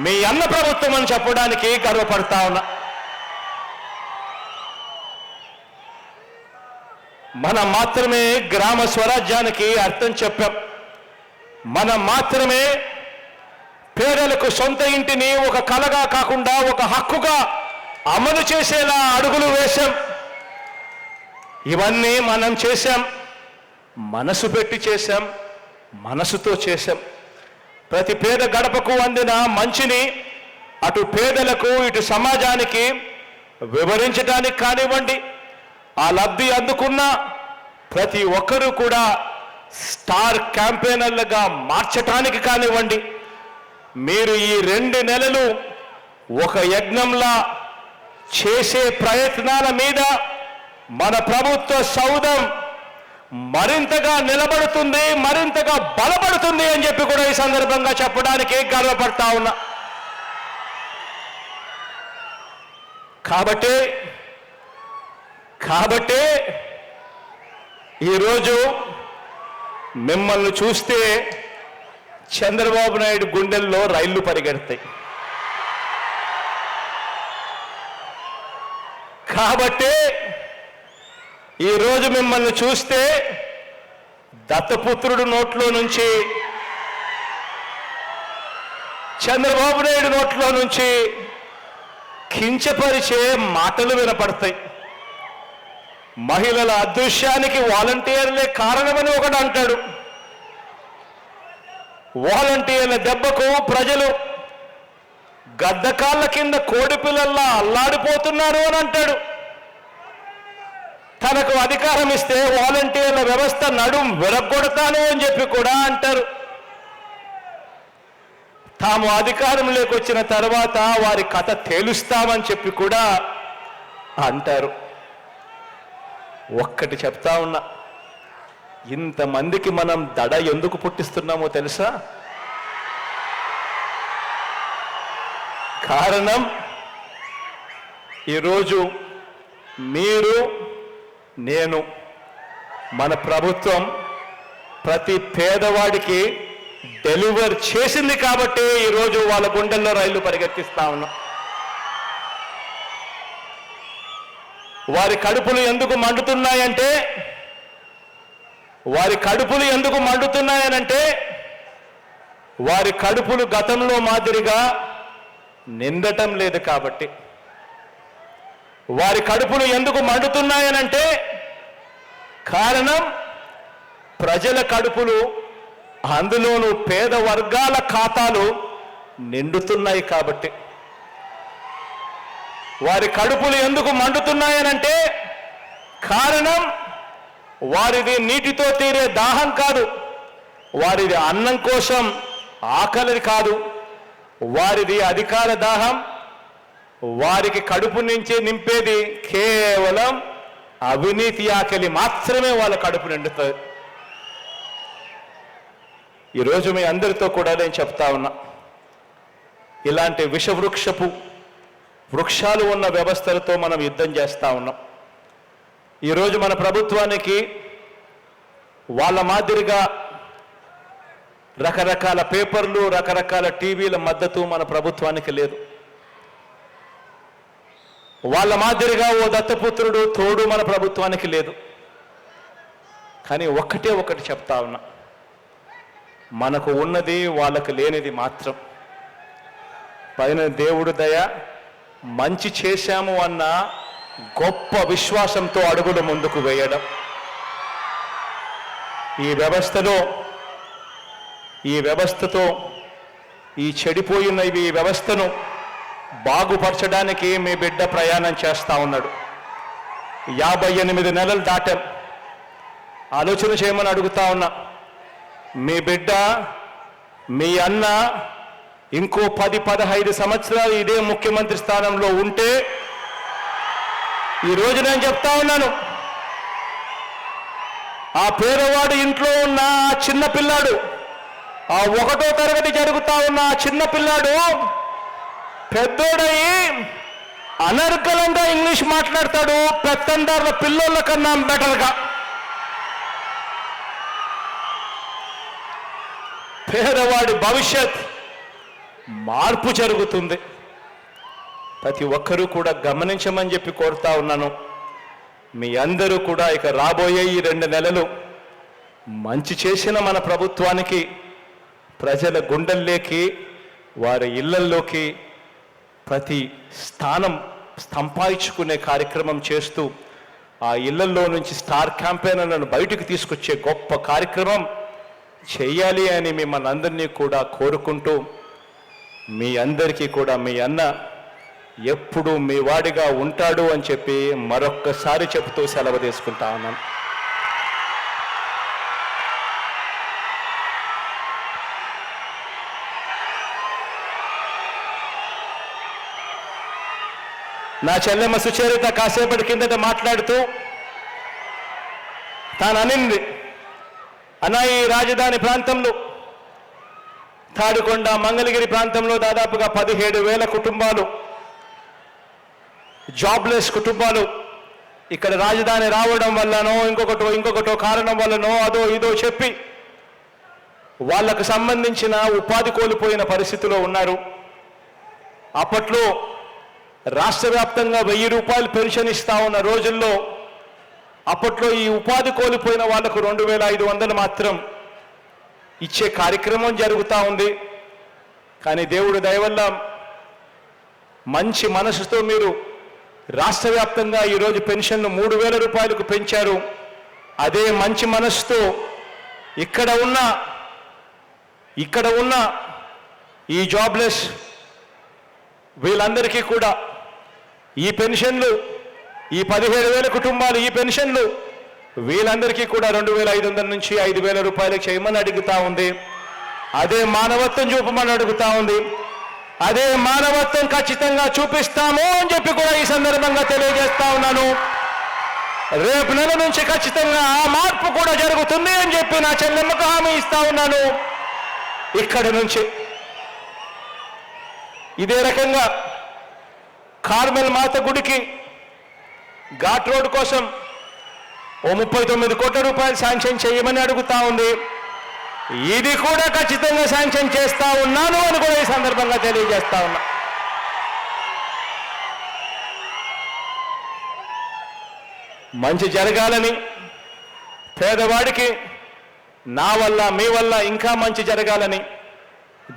మీ అన్న ప్రభుత్వం అని చెప్పడానికి గర్వపడతా ఉన్నా. మనం మాత్రమే గ్రామ స్వరాజ్యానికి అర్థం చెప్పాం. మనం మాత్రమే పేదలకు సొంత ఇంటిని ఒక కలగా కాకుండా ఒక హక్కుగా అమలు చేసేలా అడుగులు వేశాం. ఇవన్నీ మనం చేశాం, మనసు పెట్టి చేశాం, మనసుతో చేశాం. ప్రతి పేద గడపకు అందిన మంచిని అటు పేదలకు ఇటు సమాజానికి వివరించడానికి కానివ్వండి, ఆ లబ్ధి అందుకున్న ప్రతి ఒక్కరూ కూడా స్టార్ క్యాంపెయినర్లుగా మార్చటానికి కానివ్వండి, మీరు ఈ 2 నెలలు ఒక యజ్ఞంలా చేసే ప్రయత్నాల మీద మన ప్రభుత్వ సౌధం మరింతగా నిలబడుతుంది, మరింతగా బలపడుతుంది అని చెప్పి కూడా ఈ సందర్భంగా చెప్పడానికి గర్వపడతా ఉన్నా. కాబట్టి ఈరోజు మిమ్మల్ని చూస్తే చంద్రబాబు నాయుడు గుండెల్లో రైళ్లు పరిగెడతాయి. కాబట్టి ఈరోజు మిమ్మల్ని చూస్తే దత్తపుత్రుడు నోట్లో నుంచి, చంద్రబాబు నాయుడు నోట్లో నుంచి కించపరిచే మాటలు వినపడతాయి. మహిళల అదృశ్యానికి వాలంటీర్లే కారణమని ఒకడు అంటాడు. వాలంటీర్ల దెబ్బకు ప్రజలు గద్దకాళ్ళ కింద కోడి పిల్లల్లా అల్లాడిపోతున్నారు అని అంటాడు. తనకు అధికారం ఇస్తే వాలంటీర్ల వ్యవస్థ నడుం విరగొడతాను అని చెప్పి కూడా అంటారు. తాము అధికారంలోకి వచ్చిన తర్వాత వారి కథ తేలుస్తామని చెప్పి కూడా అంటారు. ఒక్కటి చెప్తా ఉన్నా, ఇంతమందికి మనం దడ ఎందుకు పుట్టిస్తున్నామో తెలుసా? కారణం, ఈరోజు మీరు, నేను, మన ప్రభుత్వం ప్రతి పేదవాడికి డెలివర్ చేసింది కాబట్టి ఈరోజు వాళ్ళ గుండెల్లో రైళ్లు పరిగెత్తిస్తా ఉన్నాం. వారి కడుపులు ఎందుకు మండుతున్నాయంటే వారి కడుపులు గతంలో మాదిరిగా నిండటం లేదు కాబట్టి. వారి కడుపులు ఎందుకు మండుతున్నాయనంటే కారణం, ప్రజల కడుపులు, అందులోనూ పేద వర్గాల ఖాతాలు నిండుతున్నాయి కాబట్టి. వారి కడుపులు ఎందుకు మండుతున్నాయనంటే కారణం, వారిది నీటితో తీరే దాహం కాదు, వారిది అన్నం కోసం ఆకలి కాదు, వారిది అధికార దాహం. వారికి కడుపు నుంచి నింపేది కేవలం అవినీతి ఆకలి మాత్రమే వాళ్ళ కడుపు నిండుతుంది. ఈరోజు మీ అందరితో కూడా నేను చెప్తా ఉన్నా, ఇలాంటి వృక్షాలు ఉన్న వ్యవస్థలతో మనం యుద్ధం చేస్తూ ఉన్నాం. ఈరోజు మన ప్రభుత్వానికి వాళ్ళ మాదిరిగా రకరకాల పేపర్లు, రకరకాల టీవీల మద్దతు మన ప్రభుత్వానికి లేదు. వాళ్ళ మాదిరిగా ఓ దత్తపుత్రుడు తోడు మన ప్రభుత్వానికి లేదు. కానీ ఒకటి చెప్తా ఉన్నా, మనకు ఉన్నది వాళ్ళకు లేనిది మాత్రం పైన దేవుడు దయ, మంచి చేశాము అన్న గొప్ప విశ్వాసంతో అడుగులు ముందుకు వేయడం. ఈ వ్యవస్థతో ఈ చెడిపోయిన ఈ వ్యవస్థను బాగుపరచడానికి మీ బిడ్డ ప్రయాణం చేస్తూ ఉన్నాడు. 58 నెలలు దాటాం. ఆలోచన చేయమని అడుగుతా ఉన్నా. మీ బిడ్డ, మీ అన్న ఇంకో 10-15 సంవత్సరాలు ఇదే ముఖ్యమంత్రి స్థానంలో ఉంటే, ఈరోజు నేను చెప్తా ఉన్నాను, ఆ పేదవాడు ఇంట్లో ఉన్న ఆ చిన్న పిల్లాడు, ఆ 1వ తరగతి జరుగుతా ఉన్న ఆ చిన్న పిల్లాడు పెద్దోడయి అనర్గళంగా ఇంగ్లీష్ మాట్లాడతాడు, పెత్తందారుల పిల్లోళ్ళ కన్నా బెటర్గా. పేదవాడి భవిష్యత్ మార్పు జరుగుతుంది. ప్రతి ఒక్కరూ కూడా గమనించమని చెప్పి కోరుతా ఉన్నాను. మీ అందరూ కూడా ఇక రాబోయే ఈ 2 నెలలు మంచి చేసిన మన ప్రభుత్వానికి ప్రజల గుండెల్లోకి, వారి ఇళ్లల్లోకి ప్రతి స్థానం సంపాదించుకునే కార్యక్రమం చేస్తూ ఆ ఇళ్లల్లో నుంచి స్టార్ క్యాంపెయినర్లను బయటకు తీసుకొచ్చే గొప్ప కార్యక్రమం చేయాలి అని మిమ్మల్ని అందరినీ కూడా కోరుకుంటూ, మీ అందరికీ కూడా మీ అన్న ఎప్పుడు మీ వాడిగా ఉంటాడు అని చెప్పి మరొక్కసారి చెబుతూ సెలవు తీసుకుంటా ఉన్నాను. నా చెల్లెమ్మ సుచరిత కాసేపటి కిందట మాట్లాడుతూ తాను అనింది, అన్న ఈ రాజధాని ప్రాంతంలో తాడికొండ, మంగళగిరి ప్రాంతంలో దాదాపుగా 17,000 కుటుంబాలు, జాబ్లెస్ కుటుంబాలు ఇక్కడ రాజధాని రావడం వల్లనో ఇంకొకటో కారణం వల్లనో అదో ఇదో చెప్పి వాళ్లకు సంబంధించిన ఉపాధి కోల్పోయిన పరిస్థితిలో ఉన్నారు. అప్పట్లో రాష్ట్ర వ్యాప్తంగా 1000 రూపాయలు పెన్షన్ ఇస్తా ఉన్న రోజుల్లో అప్పట్లో ఈ ఉపాధి కోల్పోయిన వాళ్లకు 2,500 మాత్రం ఇచ్చే కార్యక్రమం జరుగుతూ ఉంది. కానీ దేవుడి దయ వల్ల మంచి మనసుతో మీరు రాష్ట్ర వ్యాప్తంగా ఈరోజు పెన్షన్ను 3,000 రూపాయలకు పెంచారు. అదే మంచి మనసుతో ఇక్కడ ఉన్న ఈ జాబ్లెస్ వీళ్ళందరికీ కూడా ఈ పెన్షన్లు, ఈ 17,000 కుటుంబాలు ఈ పెన్షన్లు వీళ్ళందరికీ కూడా 2,500 నుంచి 5,000 రూపాయలకు చేయమని అడుగుతా ఉంది. అదే మానవత్వం చూపమని అడుగుతా ఉంది. అదే మానవత్వం ఖచ్చితంగా చూపిస్తాము అని చెప్పి కూడా ఈ సందర్భంగా తెలియజేస్తా ఉన్నాను. రేపు నెల నుంచి ఖచ్చితంగా ఆ మార్పు కూడా జరుగుతుంది అని చెప్పి నా చెల్లెమ్మకు హామీ ఇస్తా ఉన్నాను. ఇక్కడి నుంచి ఇదే రకంగా కార్మెల్ మాత గుడికి ఘాట్ రోడ్ కోసం ఓ 39 కోట్ల రూపాయలు శాంక్షన్ చేయమని అడుగుతా ఉంది. ఇది కూడా ఖచ్చితంగా శాంక్షన్ చేస్తా ఉన్నాను అని కూడా ఈ సందర్భంగా తెలియజేస్తా ఉన్నా. మంచి జరగాలని, పేదవాడికి నా వల్ల మీ వల్ల ఇంకా మంచి జరగాలని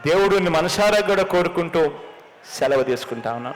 దేవుడిని మనసారా కూడా కోరుకుంటూ సెలవు తీసుకుంటా ఉన్నా.